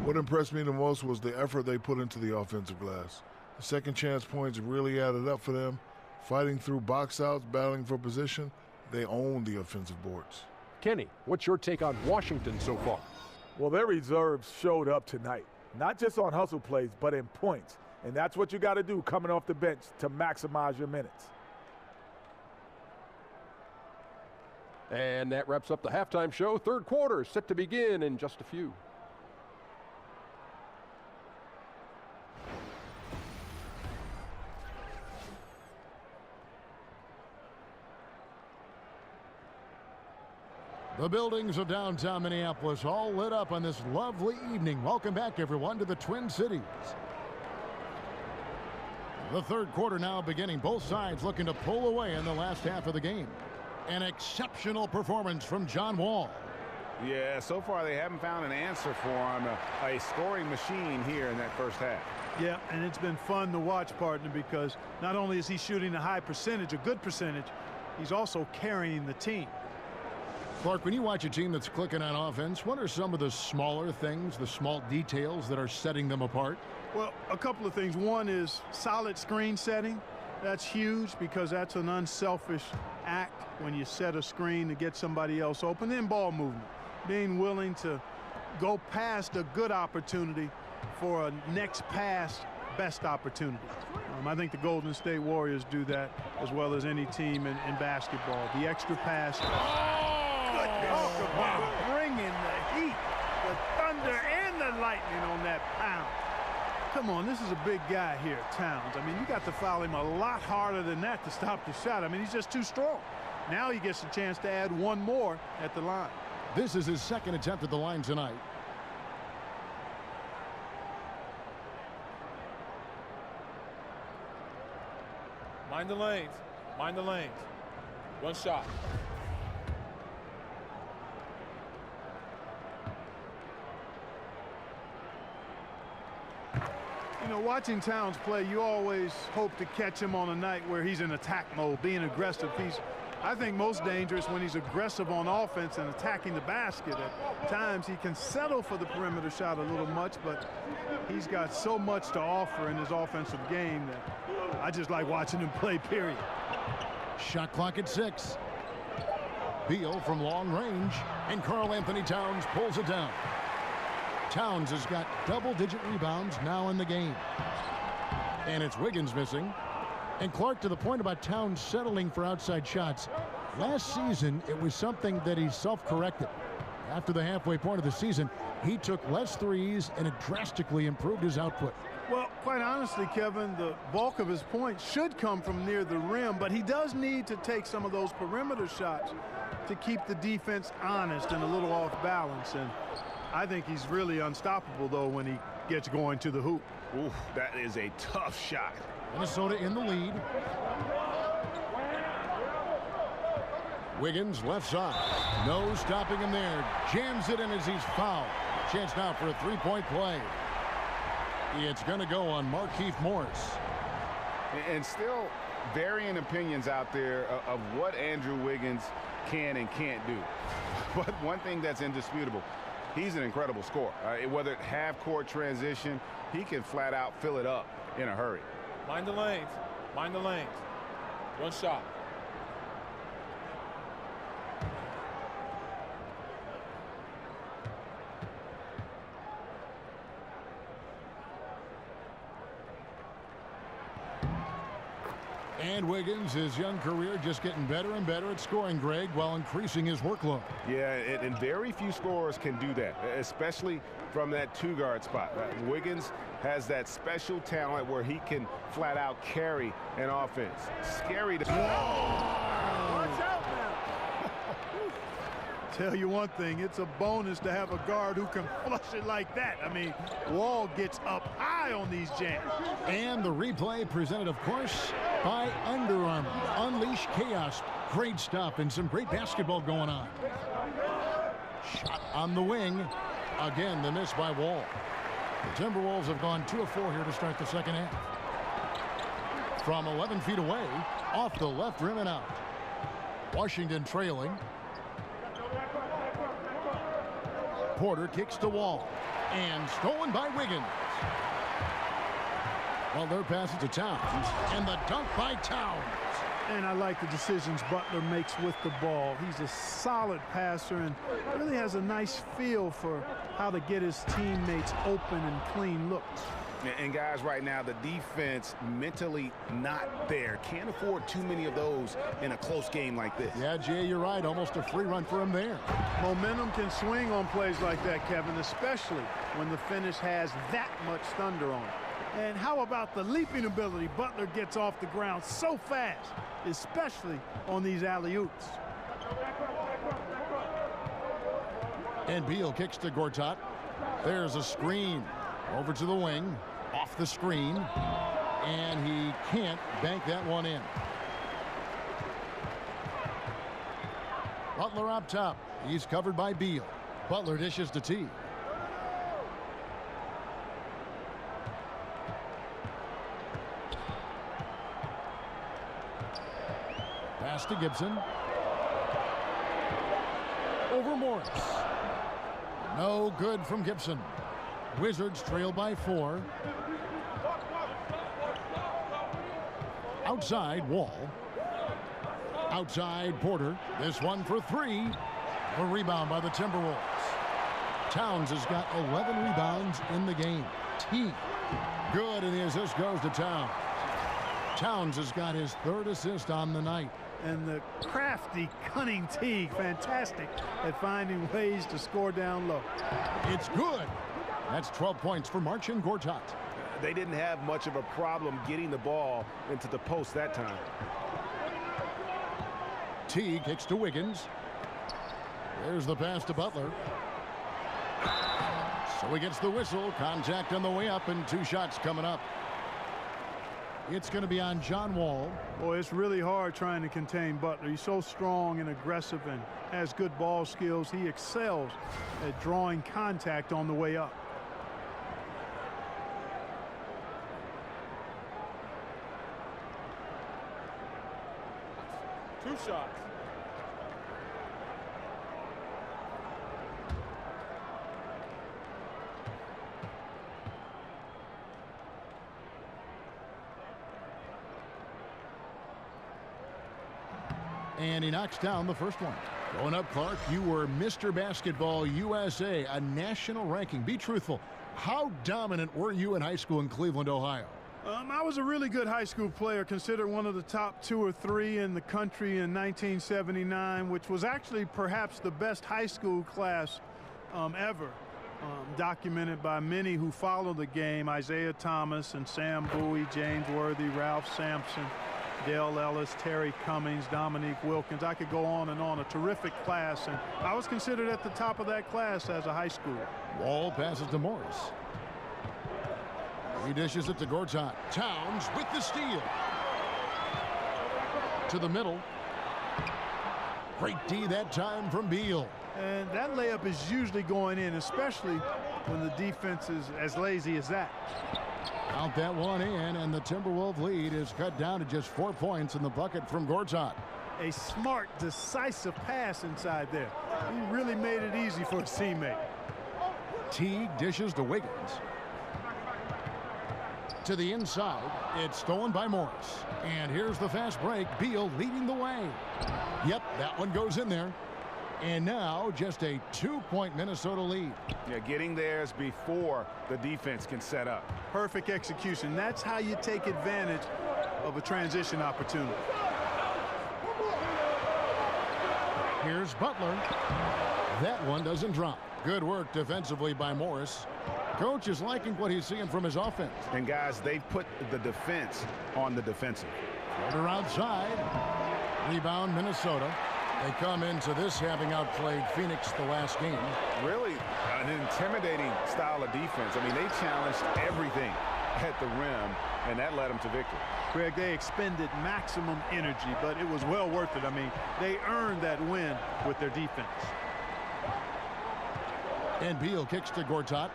What impressed me the most was the effort they put into the offensive glass. The second chance points really added up for them. Fighting through box outs, battling for position, they owned the offensive boards. Kenny, what's your take on Washington so far? Well, their reserves showed up tonight, not just on hustle plays, but in points. And that's what you got to do coming off the bench to maximize your minutes. And that wraps up the halftime show. Third quarter set to begin in just a few. The buildings of downtown Minneapolis all lit up on this lovely evening. Welcome back, everyone, to the Twin Cities. The third quarter now beginning. Both sides looking to pull away in the last half of the game. An exceptional performance from John Wall. Yeah, so far they haven't found an answer for him. A scoring machine here in that first half. Yeah, and it's been fun to watch, partner, because not only is he shooting a high percentage, a good percentage, he's also carrying the team. Clark, when you watch a team that's clicking on offense, what are some of the smaller things, the small details that are setting them apart? Well, a couple of things. One is solid screen setting. That's huge because that's an unselfish act when you set a screen to get somebody else open. Then ball movement, being willing to go past a good opportunity for a next pass best opportunity. I think the Golden State Warriors do that as well as any team in basketball. The extra pass. Talk about bringing the heat, the thunder, and the lightning on that pound. Come on, this is a big guy here, Towns. I mean, you got to foul him a lot harder than that to stop the shot. I mean, he's just too strong. Now he gets a chance to add one more at the line. This is his second attempt at the line tonight. Mind the lanes. Mind the lanes. One shot. You know, watching Towns play, you always hope to catch him on a night where he's in attack mode, being aggressive. He's, I think, most dangerous when he's aggressive on offense and attacking the basket. At times, he can settle for the perimeter shot a little much, but he's got so much to offer in his offensive game that I just like watching him play, period. Shot clock at 6. Beal from long range, and Karl Anthony Towns pulls it down. Towns has got double-digit rebounds now in the game. And it's Wiggins missing. And Clark, to the point about Towns settling for outside shots, last season it was something that he self-corrected. After the halfway point of the season, he took less threes and it drastically improved his output. Well, quite honestly, Kevin, the bulk of his points should come from near the rim, but he does need to take some of those perimeter shots to keep the defense honest and a little off balance. And I think he's really unstoppable, though, when he gets going to the hoop. Ooh, that is a tough shot. Minnesota in the lead. Wiggins left side. No stopping him there. Jams it in as he's fouled. Chance now for a three-point play. It's going to go on Markieff Morris. And still varying opinions out there of what Andrew Wiggins can and can't do. But one thing that's indisputable, he's an incredible scorer. Whether it's half-court transition, he can flat out fill it up in a hurry. Mind the lanes. Mind the lanes. One shot. And Wiggins, his young career just getting better and better at scoring, Greg, while increasing his workload. Yeah, and very few scorers can do that, especially from that two-guard spot. Wiggins has that special talent where he can flat out carry an offense. Scary to... Watch out now. Tell you one thing, it's a bonus to have a guard who can flush it like that. I mean, Wall gets up high on these jams. And the replay presented, of course, by Under Armour. Unleash chaos. Great stuff and some great basketball going on. Shot on the wing. Again, the miss by Wall. The Timberwolves have gone 2 of 4 here to start the second half. From 11 feet away, off the left rim and out. Washington trailing. Porter kicks to Wall. And stolen by Wiggins. Butler passes to Towns. And the dunk by Towns. And I like the decisions Butler makes with the ball. He's a solid passer and really has a nice feel for how to get his teammates open and clean looks. And guys, right now, the defense mentally not there. Can't afford too many of those in a close game like this. Yeah, Jay, you're right. Almost a free run for him there. Momentum can swing on plays like that, Kevin, especially when the finish has that much thunder on it. And how about the leaping ability? Butler gets off the ground so fast, especially on these alley-oops. And Beal kicks to Gortat. There's a screen. Over to the wing. Off the screen. And he can't bank that one in. Butler up top. He's covered by Beal. Butler dishes to T. Pass to Gibson. Over Morris. No good from Gibson. Wizards trail by 4. Outside, Wall. Outside, Porter. This one for 3. A rebound by the Timberwolves. Towns has got 11 rebounds in the game. T. Good, and the assist goes to Towns. Towns has got his 3rd assist on the night. And the crafty, cunning Teague, fantastic at finding ways to score down low. It's good. That's 12 points for Marcin Gortat. They didn't have much of a problem getting the ball into the post that time. T kicks to Wiggins. There's the pass to Butler. So he gets the whistle. Contact on the way up and 2 shots coming up. It's going to be on John Wall. Boy, it's really hard trying to contain Butler. He's so strong and aggressive and has good ball skills. He excels at drawing contact on the way up. Two shots. And he knocks down the first one. Going up, Clark, you were Mr. Basketball USA, a national ranking. Be truthful. How dominant were you in high school in Cleveland, Ohio? I was a really good high school player, considered one of the top 2 or 3 in the country in 1979, which was actually perhaps the best high school class ever, documented by many who follow the game: Isaiah Thomas and Sam Bowie, James Worthy, Ralph Sampson, Dale Ellis, Terry Cummings, Dominique Wilkins. I could go on and on. A terrific class, and I was considered at the top of that class as a high schooler. Wall passes to Morris. He dishes it to Gortat. Towns with the steal. To the middle. Great D that time from Beal. And that layup is usually going in, especially when the defense is as lazy as that. Count that one in, and the Timberwolves lead is cut down to just 4 points in the bucket from Gortat. A smart, decisive pass inside there. He really made it easy for his teammate. Teague dishes to Wiggins. To the inside. It's stolen by Morris. And here's the fast break. Beal leading the way. Yep, that one goes in there. And now just a 2-point Minnesota lead. Yeah, getting theirs before the defense can set up. Perfect execution. That's how you take advantage of a transition opportunity. Here's Butler. That one doesn't drop. Good work defensively by Morris. Coach is liking what he's seeing from his offense. And guys, they've put the defense on the defensive. Floater outside. Rebound Minnesota. They come into this having outplayed Phoenix the last game. Really an intimidating style of defense. I mean, they challenged everything at the rim, and that led them to victory. Greg, they expended maximum energy, but it was well worth it. I mean, they earned that win with their defense. And Beal kicks to Gortat.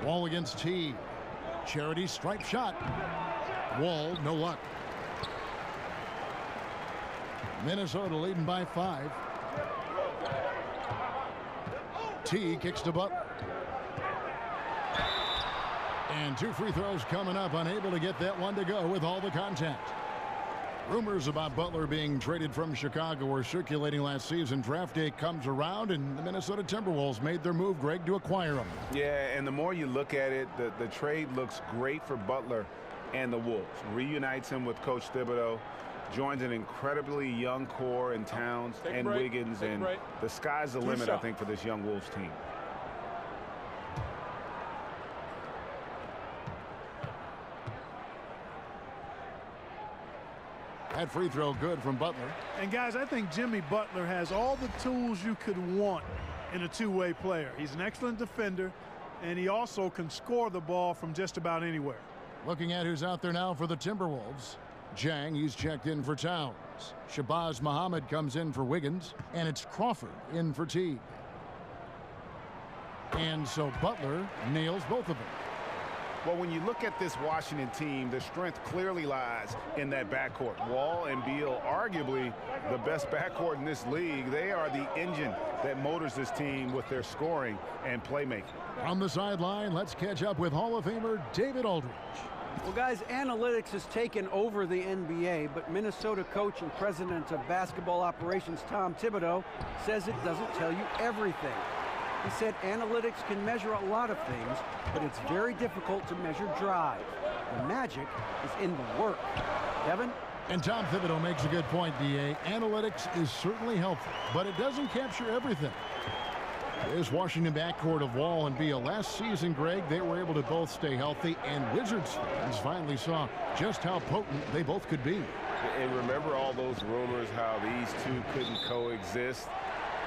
Wall against T. Charity stripe shot. Wall, no luck. Minnesota leading by 5. T kicks to Butler. And 2 free throws coming up, unable to get that one to go with all the contact. Rumors about Butler being traded from Chicago were circulating last season. Draft day comes around, and the Minnesota Timberwolves made their move, Greg, to acquire him. Yeah, and the more you look at it, the trade looks great for Butler and the Wolves. Reunites him with Coach Thibodeau. Joins an incredibly young core in Towns and Wiggins, and the sky's the limit, I think, for this young Wolves team. That free throw good from Butler. And guys, I think Jimmy Butler has all the tools you could want in a two-way player. He's an excellent defender, and he also can score the ball from just about anywhere. Looking at who's out there now for the Timberwolves. Jang, he's checked in for Towns. Shabazz Muhammad comes in for Wiggins, and it's Crawford in for Teague. And so Butler nails both of them. Well, when you look at this Washington team, the strength clearly lies in that backcourt. Wall and Beal, arguably the best backcourt in this league. They are the engine that motors this team with their scoring and playmaking. On the sideline, let's catch up with Hall of Famer David Aldridge. Well, guys, analytics has taken over the NBA, but Minnesota coach and president of basketball operations Tom Thibodeau says it doesn't tell you everything. He said analytics can measure a lot of things, but it's very difficult to measure drive. The magic is in the work. Kevin? And Tom Thibodeau makes a good point, D.A. Analytics is certainly helpful, but it doesn't capture everything. This Washington backcourt of Wall and Beal. Last season, Greg, they were able to both stay healthy, and Wizards fans finally saw just how potent they both could be. And remember all those rumors how these two couldn't coexist?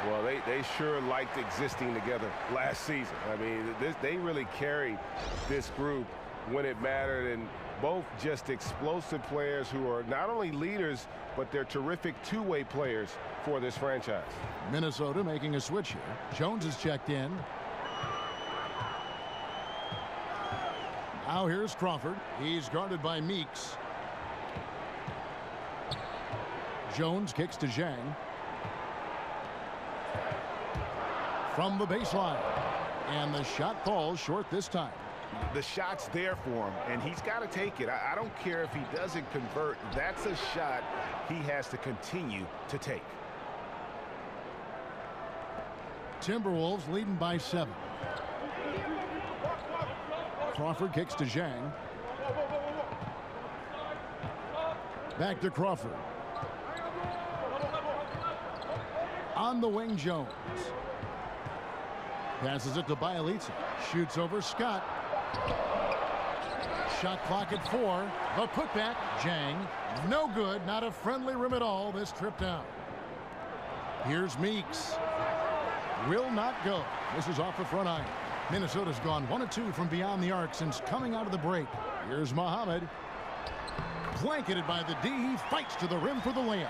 Well, they sure liked existing together last season. I mean, they really carried this group when it mattered, and both just explosive players who are not only leaders, but they're terrific two-way players for this franchise. Minnesota making a switch here. Jones is checked in. Now here's Crawford. He's guarded by Meeks. Jones kicks to Zhang. From the baseline. And the shot falls short this time. The shot's there for him, and he's got to take it. I don't care if he doesn't convert. That's a shot he has to continue to take. Timberwolves leading by 7. Crawford kicks to Zhang. Back to Crawford. On the wing, Jones. Passes it to Bielitsa. Shoots over Scott. Shot clock at 4. The putback, Zhang. No good. Not a friendly rim at all this trip down. Here's Meeks. Will not go. This is off the front iron. Minnesota's gone 1 of 2 from beyond the arc since coming out of the break. Here's Muhammad. Blanketed by the D. He fights to the rim for the layup.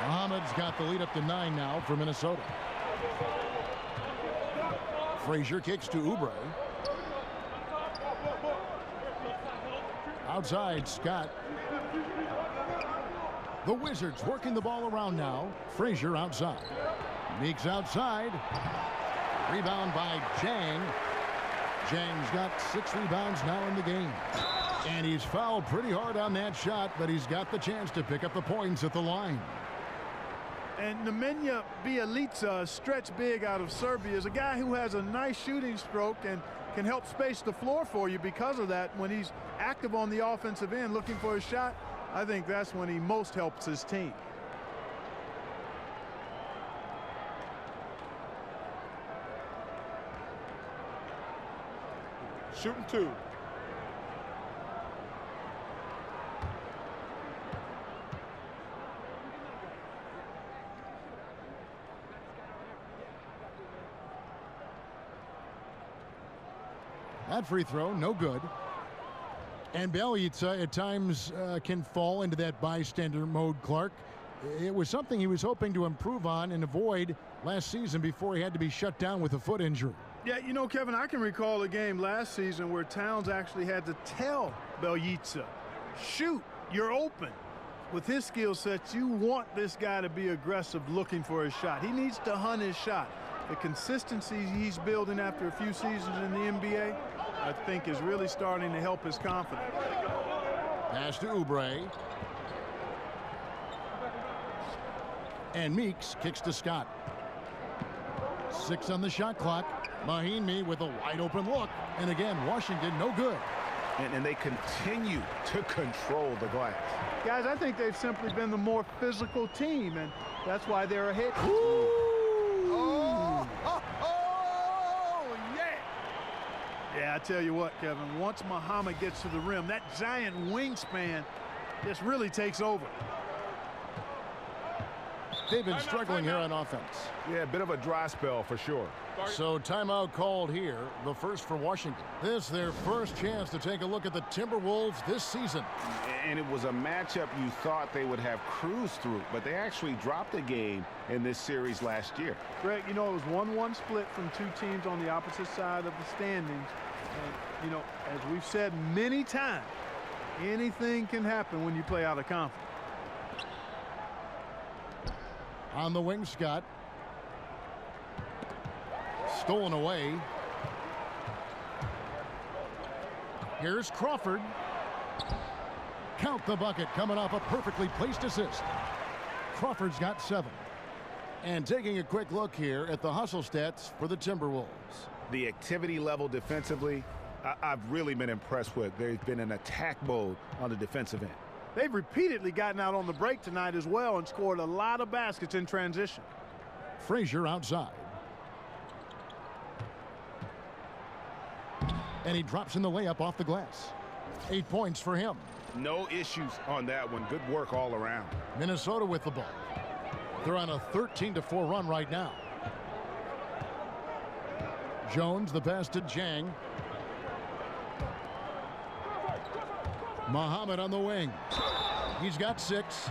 Muhammad's got the lead up to 9 now for Minnesota. Frazier kicks to Oubre. Outside, Scott. The Wizards working the ball around now. Frazier outside. Meeks outside. Rebound by Jang. Jang's got 6 rebounds now in the game. And he's fouled pretty hard on that shot, but he's got the chance to pick up the points at the line. And Nemanja Bjelica, stretch big out of Serbia, is a guy who has a nice shooting stroke and can help space the floor for you because of that. When he's active on the offensive end looking for a shot, I think that's when he most helps his team. Shooting 2. That free throw, no good. And Bjelica at times can fall into that bystander mode, Clark. It was something he was hoping to improve on and avoid last season before he had to be shut down with a foot injury. Yeah, you know, Kevin, I can recall a game last season where Towns actually had to tell Bjelica, shoot, you're open. With his skill set, you want this guy to be aggressive looking for his shot. He needs to hunt his shot. The consistency he's building after a few seasons in the NBA, I think, is really starting to help his confidence. Pass to Oubre. And Meeks kicks to Scott. 6 on the shot clock. Mahinmi with a wide open look. And again, Washington no good. And they continue to control the glass. Guys, I think they've simply been the more physical team, and that's why they're ahead. Yeah, I tell you what, Kevin, once Muhammad gets to the rim, that giant wingspan just really takes over. They've been struggling here on offense. Yeah, a bit of a dry spell for sure. So timeout called here, the first for Washington. This their first chance to take a look at the Timberwolves this season. And it was a matchup you thought they would have cruised through, but they actually dropped a game in this series last year. Greg, you know, it was 1-1 split from 2 teams on the opposite side of the standings. And, you know, as we've said many times, anything can happen when you play out of conference. On the wing, Scott. Stolen away. Here's Crawford. Count the bucket, coming off a perfectly placed assist. Crawford's got 7. And taking a quick look here at the hustle stats for the Timberwolves. The activity level defensively, I've really been impressed with. There's been an attack mode on the defensive end. They've repeatedly gotten out on the break tonight as well and scored a lot of baskets in transition. Frazier outside. And he drops in the layup off the glass. 8 points for him. No issues on that one. Good work all around. Minnesota with the ball. They're on a 13-4 run right now. Jones, the pass to Jang. Muhammad on the wing. He's got 6.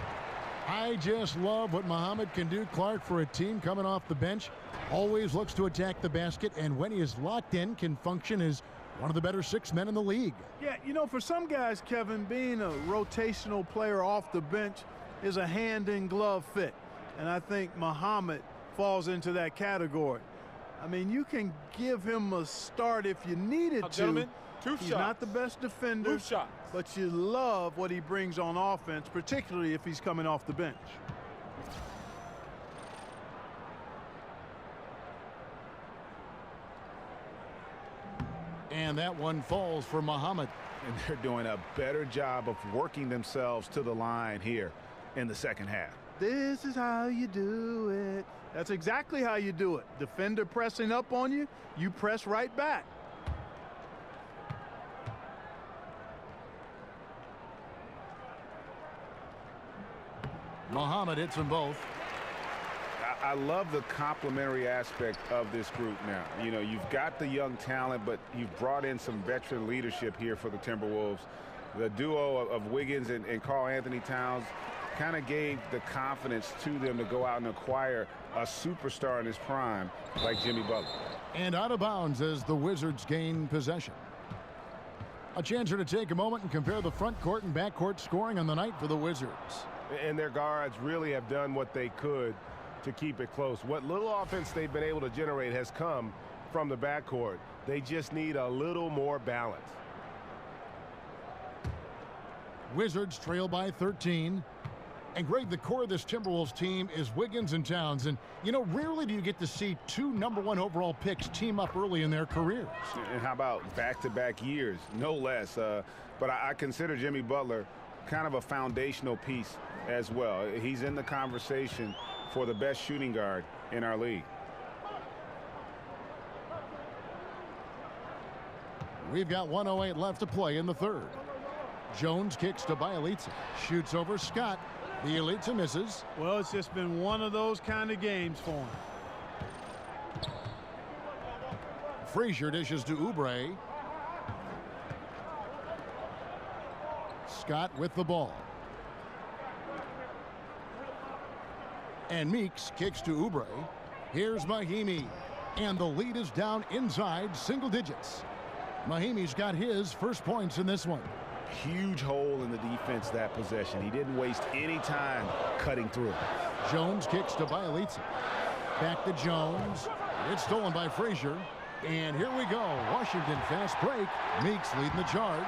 I just love what Muhammad can do, Clark, for a team coming off the bench. Always looks to attack the basket, and when he is locked in, can function as one of the better 6 men in the league. Yeah, you know, for some guys, Kevin, being a rotational player off the bench is a hand-in-glove fit. And I think Muhammad falls into that category. I mean, you can give him a start if you needed to. Gentlemen, 2 He's shots. not the best defender, 2 shots. but you love what he brings on offense, particularly if he's coming off the bench. And that one falls for Muhammad. And they're doing a better job of working themselves to the line here in the second half. This is how you do it. That's exactly how you do it. Defender pressing up on you, you press right back. Muhammad hits them both. I love the complementary aspect of this group now. You know, you've got the young talent, but you've brought in some veteran leadership here for the Timberwolves. The duo of Wiggins and Karl Anthony Towns kind of gave the confidence to them to go out and acquire a superstar in his prime like Jimmy Butler. And out of bounds as the Wizards gain possession. A chance here to take a moment and compare the front court and back court scoring on the night for the Wizards. And their guards really have done what they could to keep it close. What little offense they've been able to generate has come from the backcourt. They just need a little more balance. Wizards trail by 13. And Greg, the core of this Timberwolves team is Wiggins and Towns. And, you know, rarely do you get to see two #1 overall picks team up early in their careers. And how about back-to-back years, no less. But I consider Jimmy Butler kind of a foundational piece as well. He's in the conversation for the best shooting guard in our league. We've got 1:08 left to play in the third. Jones kicks to Bielitsa. Shoots over Scott. Bielitsa misses. Well, it's just been one of those kind of games for him. Frazier dishes to Oubre. Scott with the ball. And Meeks kicks to Oubre. Here's Mahimi. And the lead is down inside single digits. Mahimi's got his first points in this one. Huge hole in the defense that possession. He didn't waste any time cutting through. Jones kicks to Bielitsa. Back to Jones. It's stolen by Frazier. And here we go. Washington fast break. Meeks leading the charge.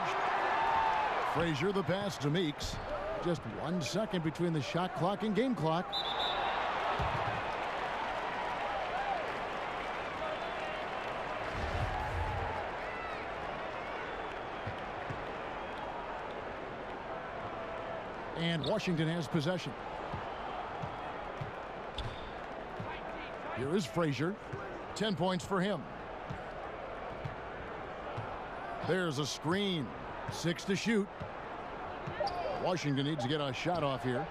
Frazier the pass to Meeks. Just 1 second between the shot clock and game clock. And Washington has possession. Here is Frazier. 10 points for him. There's a screen. 6 to shoot. Washington needs to get a shot off here.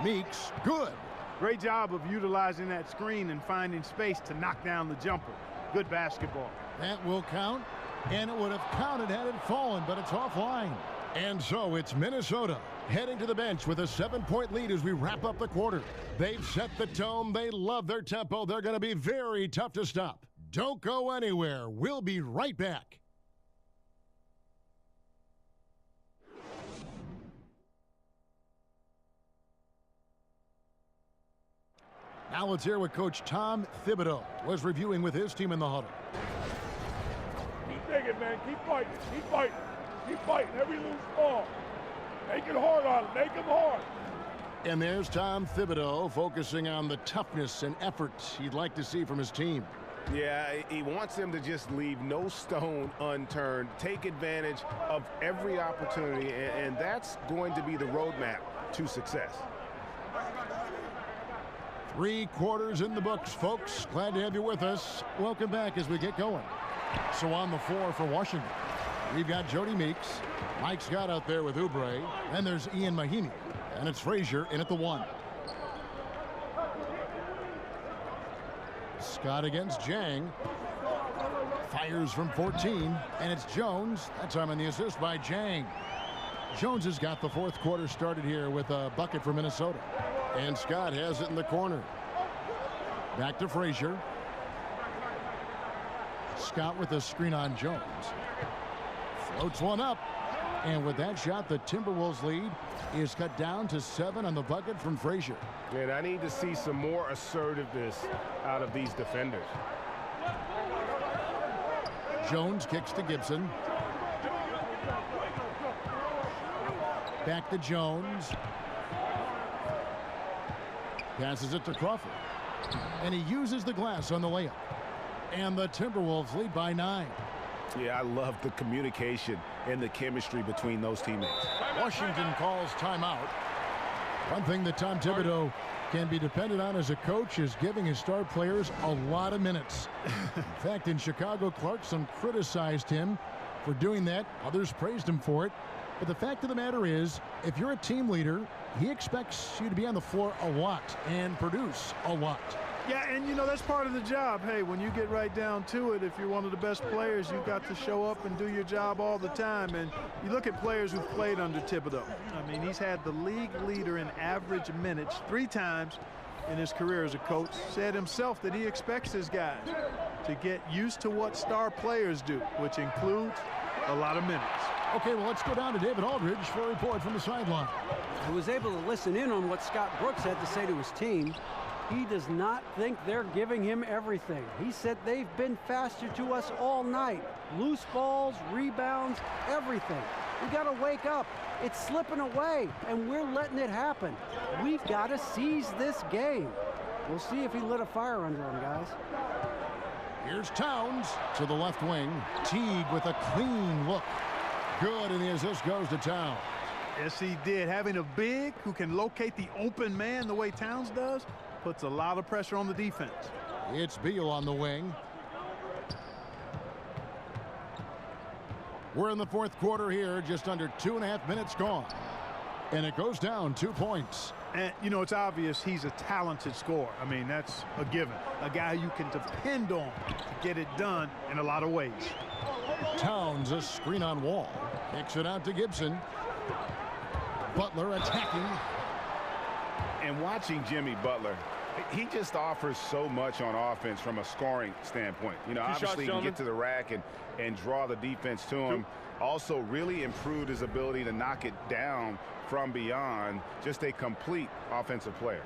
Meeks, good. Great job of utilizing that screen and finding space to knock down the jumper. Good basketball. That will count, and it would have counted had it fallen, but it's offline. And so it's Minnesota heading to the bench with a 7-point lead as we wrap up the quarter. They've set the tone. They love their tempo. They're going to be very tough to stop. Don't go anywhere. We'll be right back. Now let's hear what Coach Tom Thibodeau was reviewing with his team in the huddle. Keep digging, man. Keep fighting. Keep fighting. Keep fighting every loose ball. Make it hard on him. Make him hard. And there's Tom Thibodeau focusing on the toughness and effort he'd like to see from his team. Yeah, he wants them to just leave no stone unturned, take advantage of every opportunity, and that's going to be the roadmap to success. 3 quarters in the books, folks. Glad to have you with us. Welcome back as we get going. So on the floor for Washington, we've got Jody Meeks. Mike Scott out there with Oubre. And there's Ian Mahimi. And it's Frazier in at the 1. Scott against Jang. Fires from 14. And it's Jones. That time on the assist by Jang. Jones has got the 4th quarter started here with a bucket for Minnesota. And Scott has it in the corner. Back to Frazier. Scott with a screen on Jones. Floats one up. And with that shot, the Timberwolves lead is cut down to 7 on the bucket from Frazier. And I need to see some more assertiveness out of these defenders. Jones kicks to Gibson. Back to Jones. Passes it to Crawford. And he uses the glass on the layup. And the Timberwolves lead by 9. Yeah, I love the communication and the chemistry between those teammates. Washington calls timeout. One thing that Tom Thibodeau can be dependent on as a coach is giving his star players a lot of minutes. In fact, in Chicago, Clarkson criticized him for doing that. Others praised him for it. But the fact of the matter is, if you're a team leader, he expects you to be on the floor a lot and produce a lot. Yeah, and you know, that's part of the job. Hey, when you get right down to it, if you're one of the best players, you've got to show up and do your job all the time. And you look at players who've played under Thibodeau. I mean, he's had the league leader in average minutes 3 times in his career as a coach. Said himself that he expects his guys to get used to what star players do, which includes a lot of minutes. Okay, well, let's go down to David Aldridge for a report from the sideline. I was able to listen in on what Scott Brooks had to say to his team. He does not think they're giving him everything. He said they've been faster to us all night. Loose balls, rebounds, everything. We got to wake up. It's slipping away, and we're letting it happen. We've got to seize this game. We'll see if he lit a fire under him, guys. Here's Towns to the left wing. Teague with a clean look. Good, and the assist goes to Towns. Yes, he did. Having a big who can locate the open man the way Towns does puts a lot of pressure on the defense. It's Beal on the wing. We're in the fourth quarter here, just under 2.5 minutes gone. And it goes down 2 points. And, you know, it's obvious he's a talented scorer. I mean, that's a given. A guy you can depend on to get it done in a lot of ways. Towns, a screen on Wall. Kicks it out to Gibson. Butler attacking. And watching Jimmy Butler, he just offers so much on offense from a scoring standpoint. You know, obviously he can get to the rack and draw the defense to him. Also really improved his ability to knock it down from beyond. Just a complete offensive player.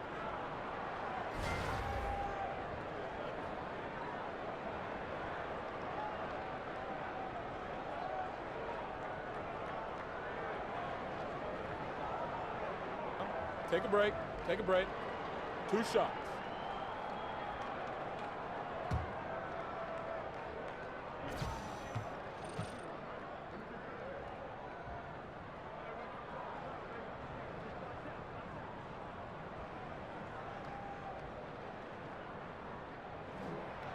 Take a break. Take a break. 2 shots.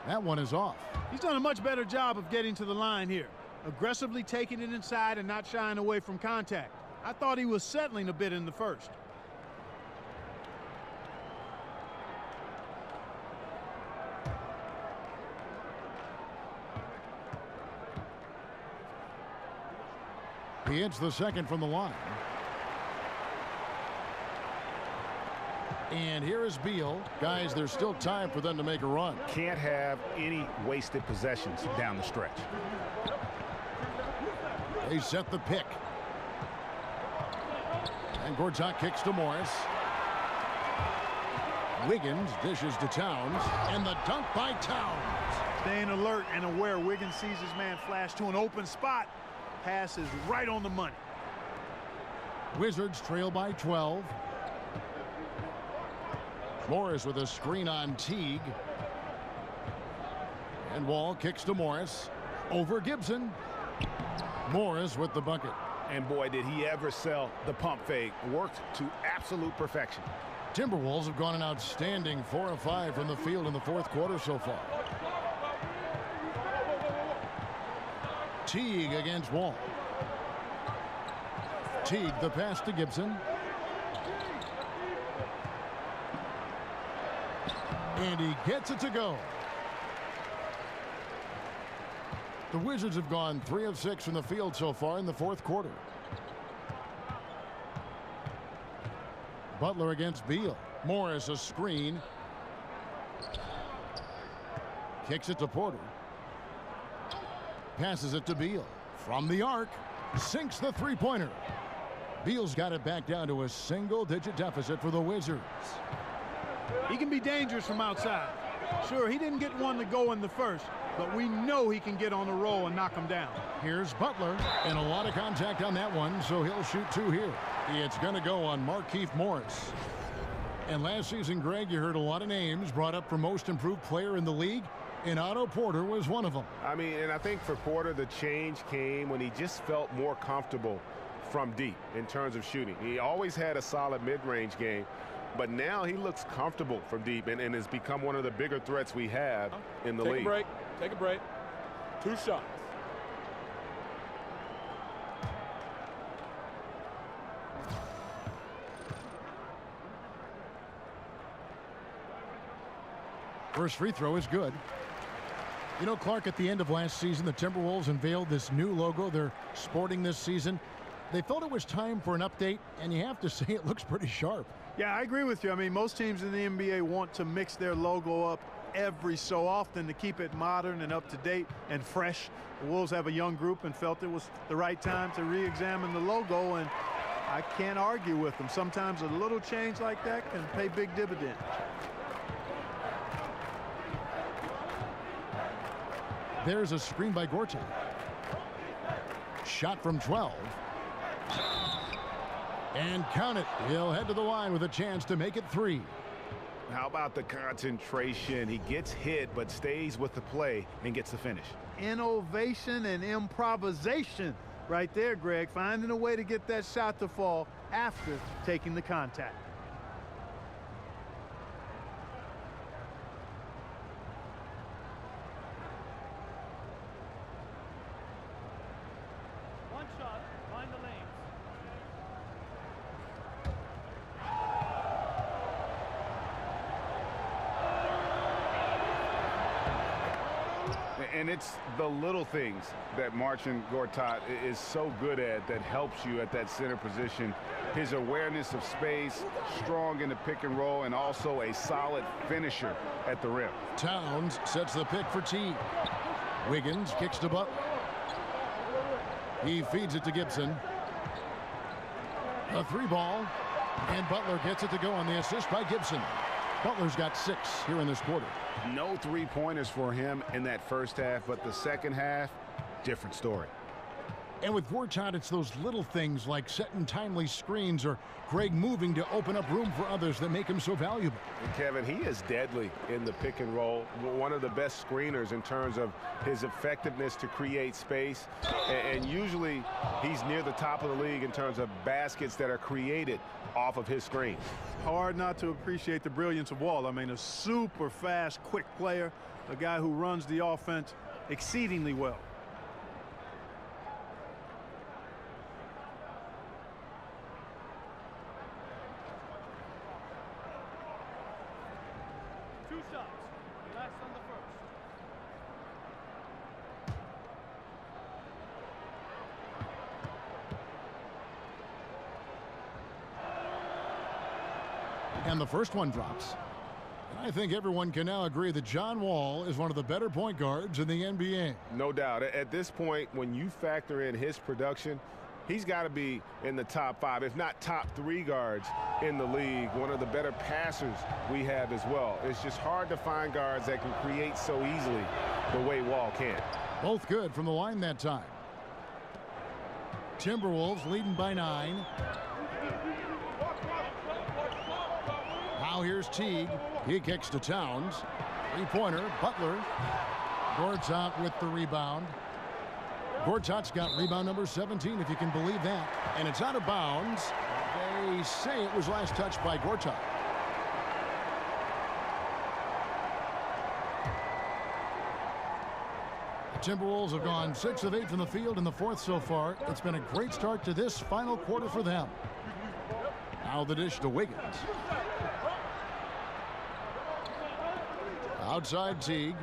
That one is off. He's done a much better job of getting to the line here. Aggressively taking it inside and not shying away from contact. I thought he was settling a bit in the first. He hits the second from the line. And here is Beal. Guys, there's still time for them to make a run. Can't have any wasted possessions down the stretch. They set the pick. And Gortat kicks to Morris. Wiggins dishes to Towns. And the dunk by Towns. Staying alert and aware. Wiggins sees his man flash to an open spot. Pass is right on the money. Wizards trail by 12. Morris with a screen on Teague. And Wall kicks to Morris. Over Gibson. Morris with the bucket. And boy, did he ever sell the pump fake. Worked to absolute perfection. Timberwolves have gone an outstanding 4 of 5 from the field in the fourth quarter so far. Teague against Wall. Teague the pass to Gibson. And he gets it to go. The Wizards have gone 3 of 6 from the field so far in the fourth quarter. Butler against Beal. Morris a screen. Kicks it to Porter. Passes it to Beal. From the arc. Sinks the three-pointer. Beal's got it back down to a single-digit deficit for the Wizards. He can be dangerous from outside. Sure, he didn't get one to go in the first, but we know he can get on the roll and knock him down. Here's Butler, and a lot of contact on that one, so he'll shoot 2 here. It's going to go on Markieff Morris. And last season, Greg, you heard a lot of names brought up for most improved player in the league, and Otto Porter was one of them. I mean, and I think for Porter, the change came when he just felt more comfortable from deep in terms of shooting. He always had a solid mid-range game, but now he looks comfortable from deep and has become one of the bigger threats we have in the league. Take a break. Take a break. 2 shots. First free throw is good. You know, Clark, at the end of last season, the Timberwolves unveiled this new logo they're sporting this season. They felt it was time for an update, and you have to say it looks pretty sharp. Yeah, I agree with you. I mean, most teams in the NBA want to mix their logo up every so often to keep it modern and up to date and fresh. The Wolves have a young group and felt it was the right time to re-examine the logo, and I can't argue with them. Sometimes a little change like that can pay big dividends. There's a screen by Gortat. Shot from 12. And count it. He'll head to the line with a chance to make it 3. How about the concentration? He gets hit but stays with the play and gets the finish. Innovation and improvisation right there, Greg. Finding a way to get that shot to fall after taking the contact. One shot, find the lanes. And it's the little things that Marcin Gortat is so good at that helps you at that center position. His awareness of space, strong in the pick and roll, and also a solid finisher at the rim. Towns sets the pick for T. Wiggins kicks to Butler. He feeds it to Gibson. A 3-ball, and Butler gets it to go on the assist by Gibson. Butler's got 6 here in this quarter. No 3-pointers for him in that first half, but the second half, different story. And with Gortat, it's those little things like setting timely screens or Greg moving to open up room for others that make him so valuable. And Kevin, he is deadly in the pick and roll. One of the best screeners in terms of his effectiveness to create space. And usually he's near the top of the league in terms of baskets that are created off of his screens. Hard not to appreciate the brilliance of Wall. I mean, a super fast, quick player, a guy who runs the offense exceedingly well. Two shots. Last on the first. And the first one drops. And I think everyone can now agree that John Wall is one of the better point guards in the NBA. No doubt. At this point, when you factor in his production, he's got to be in the top 5, if not top 3 guards in the league. One of the better passers we have as well. It's just hard to find guards that can create so easily the way Wall can. Both good from the line that time. Timberwolves leading by 9. Now here's Teague. He kicks to Towns. 3-pointer, Butler. Gortat with the rebound. Gortat's got rebound number 17, if you can believe that. And it's out of bounds. They say it was last touched by Gortat. The Timberwolves have gone 6 of 8 from the field in the fourth so far. It's been a great start to this final quarter for them. Now the dish to Wiggins. Outside Teague.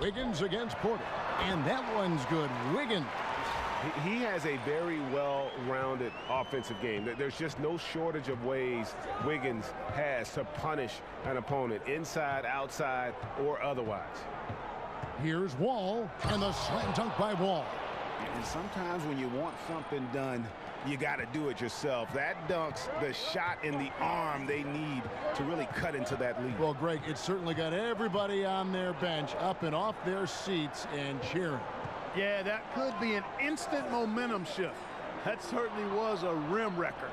Wiggins against Porter. And that one's good. Wiggins. He has a very well-rounded offensive game. There's just no shortage of ways Wiggins has to punish an opponent, inside, outside, or otherwise. Here's Wall, and the slam dunk by Wall. And sometimes when you want something done, you got to do it yourself. That dunk's the shot in the arm they need to really cut into that lead. Well, Greg, it certainly got everybody on their bench up and off their seats and cheering. Yeah, that could be an instant momentum shift. That certainly was a rim wrecker.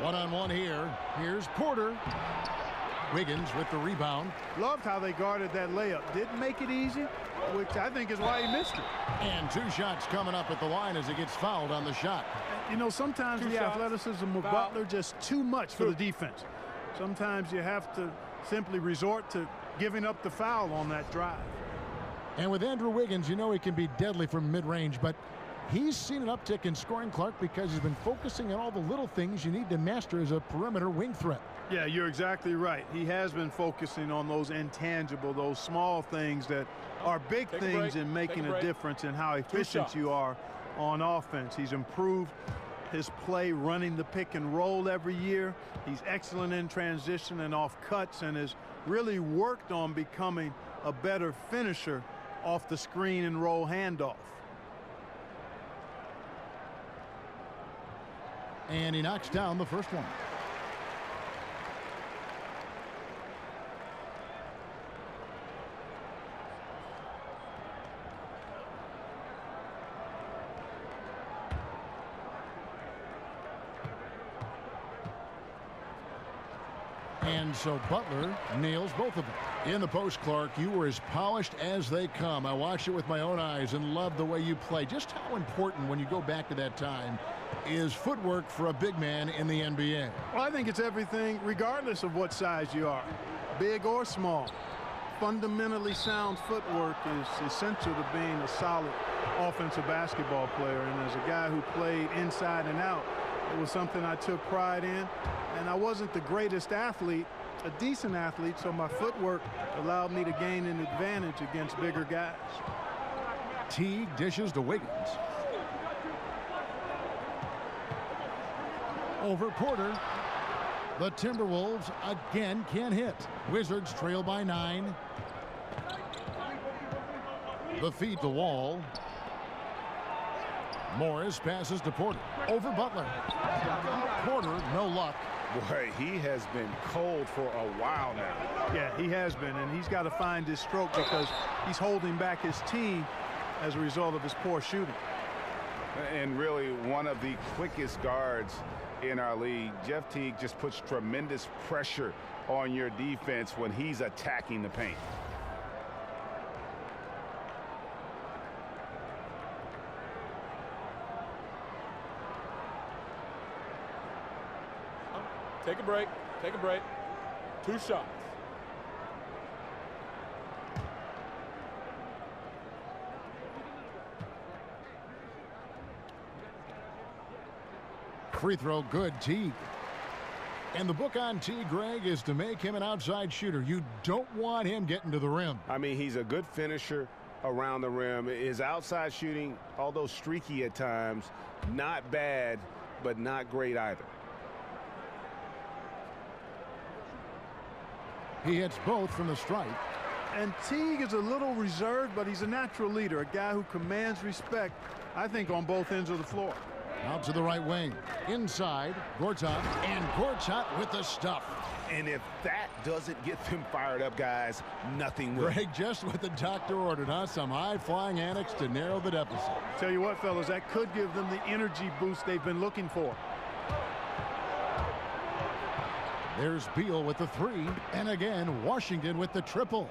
One-on-one here. Here's Porter. Wiggins with the rebound. Loved how they guarded that layup. Didn't make it easy, which I think is why he missed it. And 2 shots coming up at the line as he gets fouled on the shot. You know, sometimes the athleticism of Butler just too much for the defense. Sometimes you have to simply resort to giving up the foul on that drive. And with Andrew Wiggins, you know he can be deadly from mid-range, but he's seen an uptick in scoring, Clark, because he's been focusing on all the little things you need to master as a perimeter wing threat. Yeah, you're exactly right. He has been focusing on those intangible, those small things that are big things in making a difference in how efficient you are on offense. He's improved his play running the pick and roll every year. He's excellent in transition and off cuts and has really worked on becoming a better finisher off the screen and roll handoff. And he knocks down the first one. And so Butler nails both of them. In the post, Clark, you were as polished as they come. I watched it with my own eyes and loved the way you play. Just how important, when you go back to that time, is footwork for a big man in the NBA? Well, I think it's everything, regardless of what size you are, big or small. Fundamentally sound footwork is essential to being a solid offensive basketball player. And as a guy who played inside and out, it was something I took pride in. And I wasn't the greatest athlete, a decent athlete, so my footwork allowed me to gain an advantage against bigger guys. Teague dishes to Wiggins. Over Porter. The Timberwolves again can't hit. Wizards trail by 9. The feed to Wall. Morris passes to Porter. Over Butler. Porter, no luck. Boy, he has been cold for a while now. Yeah, he has been, and he's got to find his stroke because he's holding back his team as a result of his poor shooting. And really one of the quickest guards in our league. Jeff Teague just puts tremendous pressure on your defense when he's attacking the paint. Take a break. Take a break. 2 shots. Free throw good, Teague. And the book on Teague, Greg, is to make him an outside shooter. You don't want him getting to the rim. I mean, he's a good finisher around the rim. His outside shooting, although streaky at times, not bad, but not great either. He hits both from the stripe. And Teague is a little reserved, but he's a natural leader, a guy who commands respect, I think, on both ends of the floor. Out to the right wing. Inside, Gortat. And Gortat with the stuff. And if that doesn't get them fired up, guys, nothing will. Greg, just what the doctor ordered, huh? Some high-flying antics to narrow the deficit. Tell you what, fellas, that could give them the energy boost they've been looking for. There's Beal with the 3. And again, Washington with the triple.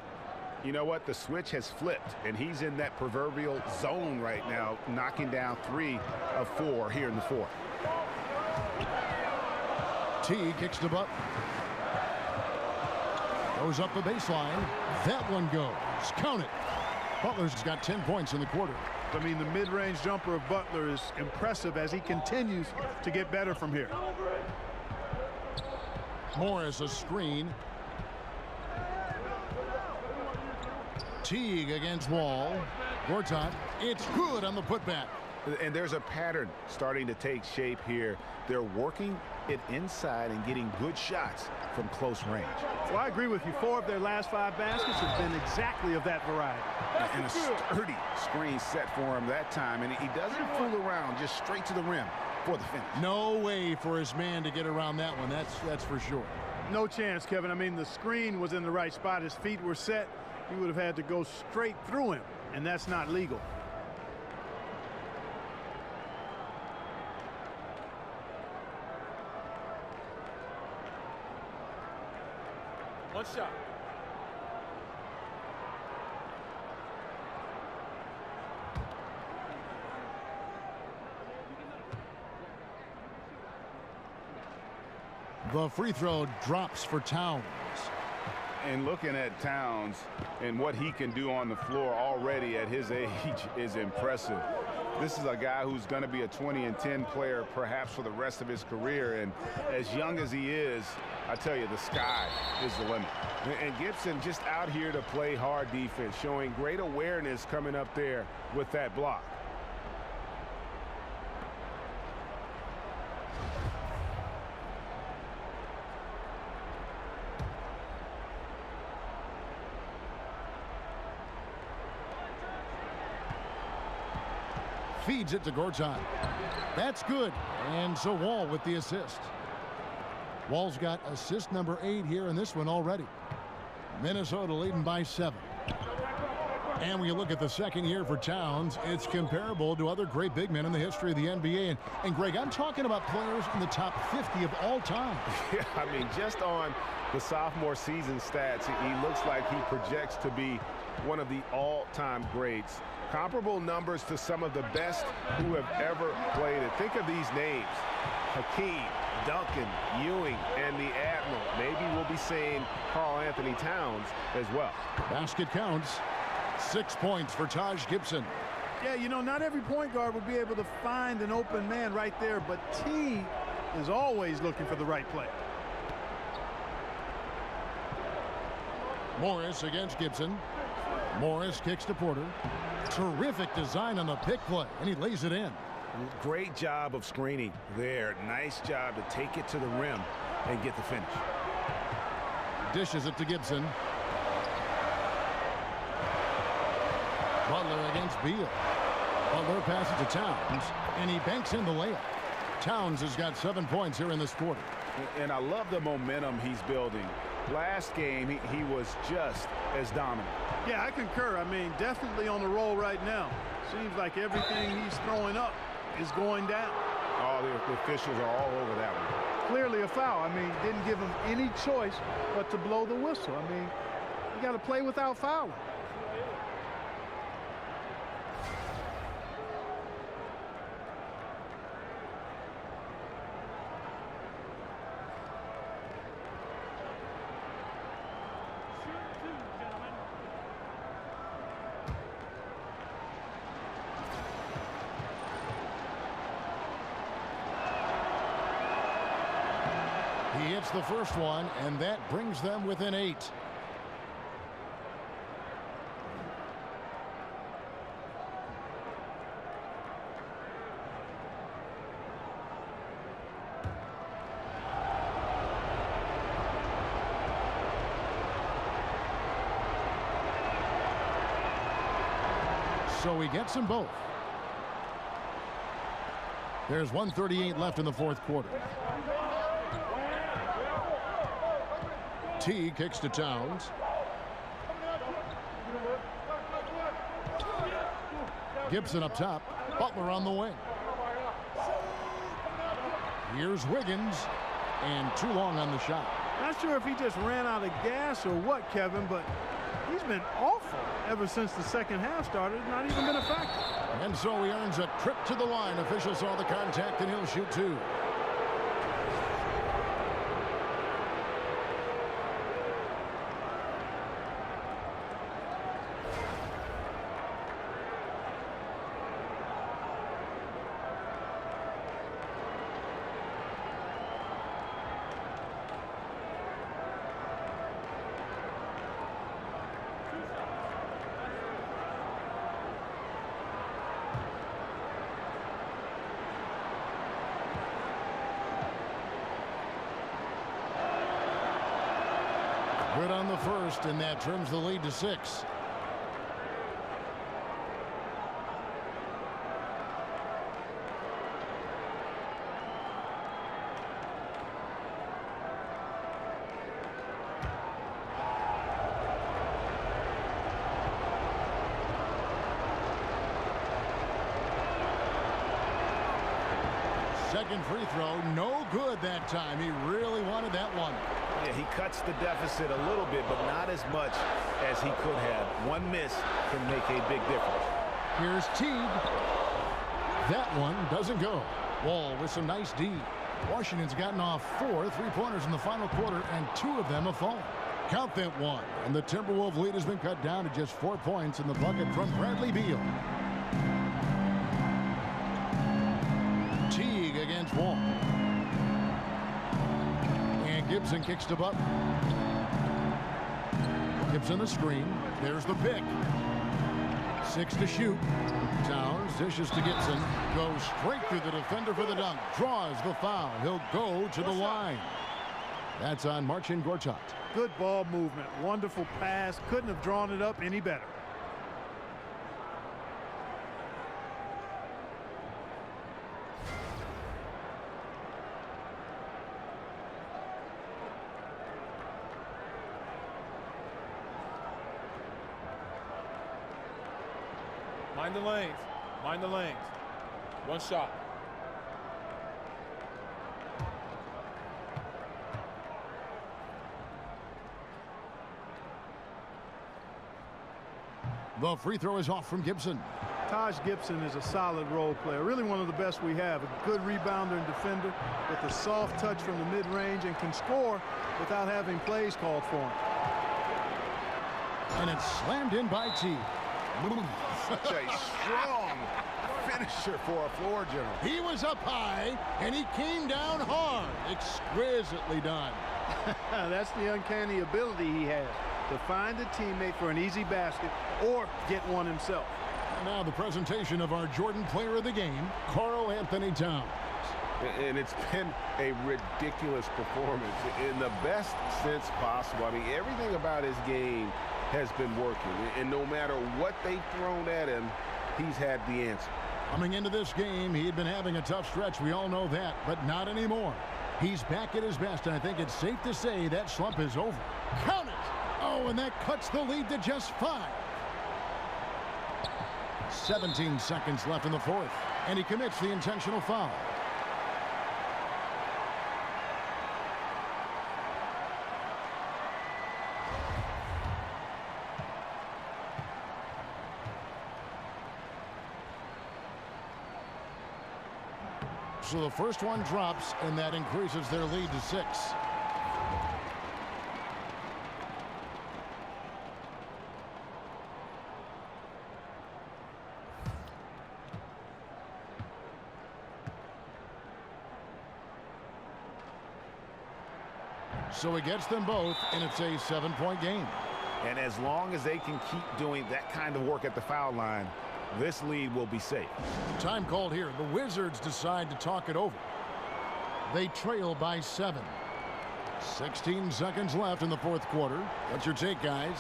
You know what? The switch has flipped, and he's in that proverbial zone right now, knocking down 3 of 4 here in the 4th. T kicks to Butler. Goes up the baseline. That one goes. Count it. Butler's got 10 points in the quarter. I mean, the mid-range jumper of Butler is impressive as he continues to get better from here. Morris a screen. Teague against Wall. Gortat. It's good on the putback. And there's a pattern starting to take shape here. They're working it inside and getting good shots from close range. Well, I agree with you. 4 of their last 5 baskets have been exactly of that variety. And a sturdy screen set for him that time. And he doesn't fool around, just straight to the rim for the finish. No way for his man to get around that one. That's for sure. No chance, Kevin. I mean, the screen was in the right spot. His feet were set. He would have had to go straight through him, and that's not legal. One shot. The free throw drops for Towns. And looking at Towns and what he can do on the floor already at his age is impressive. This is a guy who's going to be a 20-10 player perhaps for the rest of his career. And as young as he is, I tell you, the sky is the limit. And Gibson just out here to play hard defense, showing great awareness coming up there with that block. Feeds it to Gortat. That's good. And so Wall with the assist. Wall's got assist number 8 here in this one already. Minnesota leading by 7. And when you look at the second year for Towns, it's comparable to other great big men in the history of the NBA. And Greg, I'm talking about players in the top 50 of all time. Yeah, I mean, just on the sophomore season stats, he looks like he projects to be one of the all-time greats. Comparable numbers to some of the best who have ever played it. Think of these names: Hakeem, Duncan, Ewing, and the Admiral. Maybe we'll be saying Karl Anthony Towns as well. Basket counts. 6 points for Taj Gibson. Yeah, you know, not every point guard would be able to find an open man right there, but T is always looking for the right play. Morris against Gibson. Morris kicks to Porter. Terrific design on the pick play, and he lays it in. Great job of screening there. Nice job to take it to the rim and get the finish. Dishes it to Gibson. Butler against Beal. Butler passes to Towns, and he banks in the layup. Towns has got 7 points here in this quarter. And I love the momentum he's building. Last game, he was just as dominant. Yeah, I concur. I mean, definitely on the roll right now. Seems like everything he's throwing up is going down. All the officials are all over that one. Clearly a foul. I mean, didn't give him any choice but to blow the whistle. I mean, you got to play without fouling. He hits the first one, and that brings them within 8. So he gets them both. There's 1:38 left in the fourth quarter. T kicks to Towns. Gibson up top. Butler on the wing. Here's Wiggins, and too long on the shot. Not sure if he just ran out of gas or what, Kevin, but he's been awful ever since the second half started. Not even been a factor. And so he earns a trip to the line. Officials saw the contact, and he'll shoot 2. Good on the first, and that trims the lead to 6. Second free throw, no good that time. He really wanted that one. Yeah, he cuts the deficit a little bit, but not as much as he could have. One miss can make a big difference. Here's Teague. That one doesn't go. Wall with some nice D. Washington's gotten off 4 3-pointers in the final quarter, and 2 of them have fallen. Count that one. And the Timberwolves lead has been cut down to just 4 points in the bucket from Bradley Beal. Teague against Wall. And Gibson kicks to Butler. Gibson the screen. There's the pick. 6 to shoot. Towns dishes to Gibson. Goes straight through the defender for the dunk. Draws the foul. He'll go to the line. That's on Marcin Gortat. Good ball movement. Wonderful pass. Couldn't have drawn it up any better. Mind the lanes. Mind the lanes. One shot. The free throw is off from Gibson. Taj Gibson is a solid role player, really one of the best we have. A good rebounder and defender with a soft touch from the mid-range and can score without having plays called for him. And it's slammed in by T. Such a strong finisher for a floor general. He was up high, and he came down hard. Exquisitely done. That's the uncanny ability he has, to find a teammate for an easy basket or get one himself. And now the presentation of our Jordan Player of the Game, Karl Anthony Towns. And it's been a ridiculous performance in the best sense possible. I mean, everything about his game has been working. And no matter what they've thrown at him, he's had the answer. Coming into this game, he had been having a tough stretch. We all know that, but not anymore. He's back at his best, and I think it's safe to say that slump is over. Count it! Oh, and that cuts the lead to just 5. 17 seconds left in the fourth, and he commits the intentional foul. So the first one drops, and that increases their lead to 6. So he gets them both, and it's a 7-point game. And as long as they can keep doing that kind of work at the foul line, this lead will be safe. Time called here. The Wizards decide to talk it over. They trail by 7. 16 seconds left in the fourth quarter. What's your take, guys?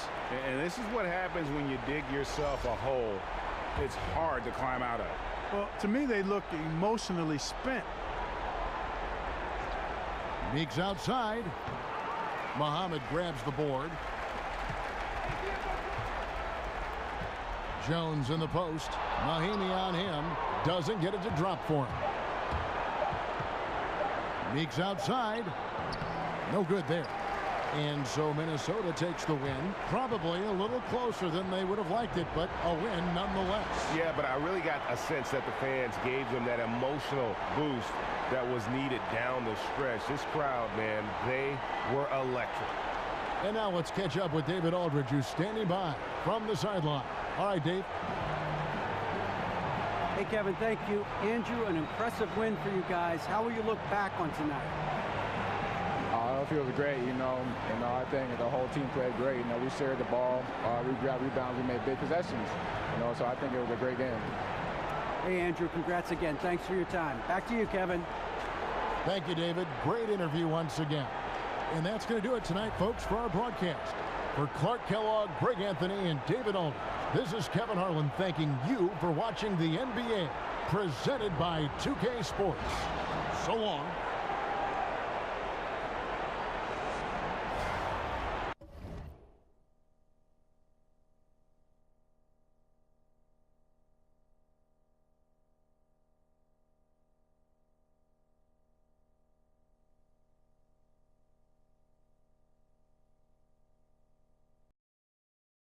And this is what happens when you dig yourself a hole. It's hard to climb out of. Well, to me, they look emotionally spent. Meeks outside. Muhammad grabs the board. Jones in the post. Mahimi on him. Doesn't get it to drop for him. Meeks outside. No good there. And so Minnesota takes the win. Probably a little closer than they would have liked it, but a win nonetheless. Yeah, but I really got a sense that the fans gave them that emotional boost that was needed down the stretch. This crowd, man, they were electric. And now let's catch up with David Aldridge, who's standing by from the sideline. All right, Dave. Hey, Kevin, thank you. Andrew, an impressive win for you guys. How will you look back on tonight? It feels great, I think the whole team played great. We shared the ball, we grabbed rebounds, we made big possessions, so I think it was a great game. Hey, Andrew, congrats again. Thanks for your time. Back to you, Kevin. Thank you, David. Great interview once again. And that's going to do it tonight, folks, for our broadcast. For Clark Kellogg, Greg Anthony, and David Aldridge, this is Kevin Harlan thanking you for watching the NBA, presented by 2K Sports. So long.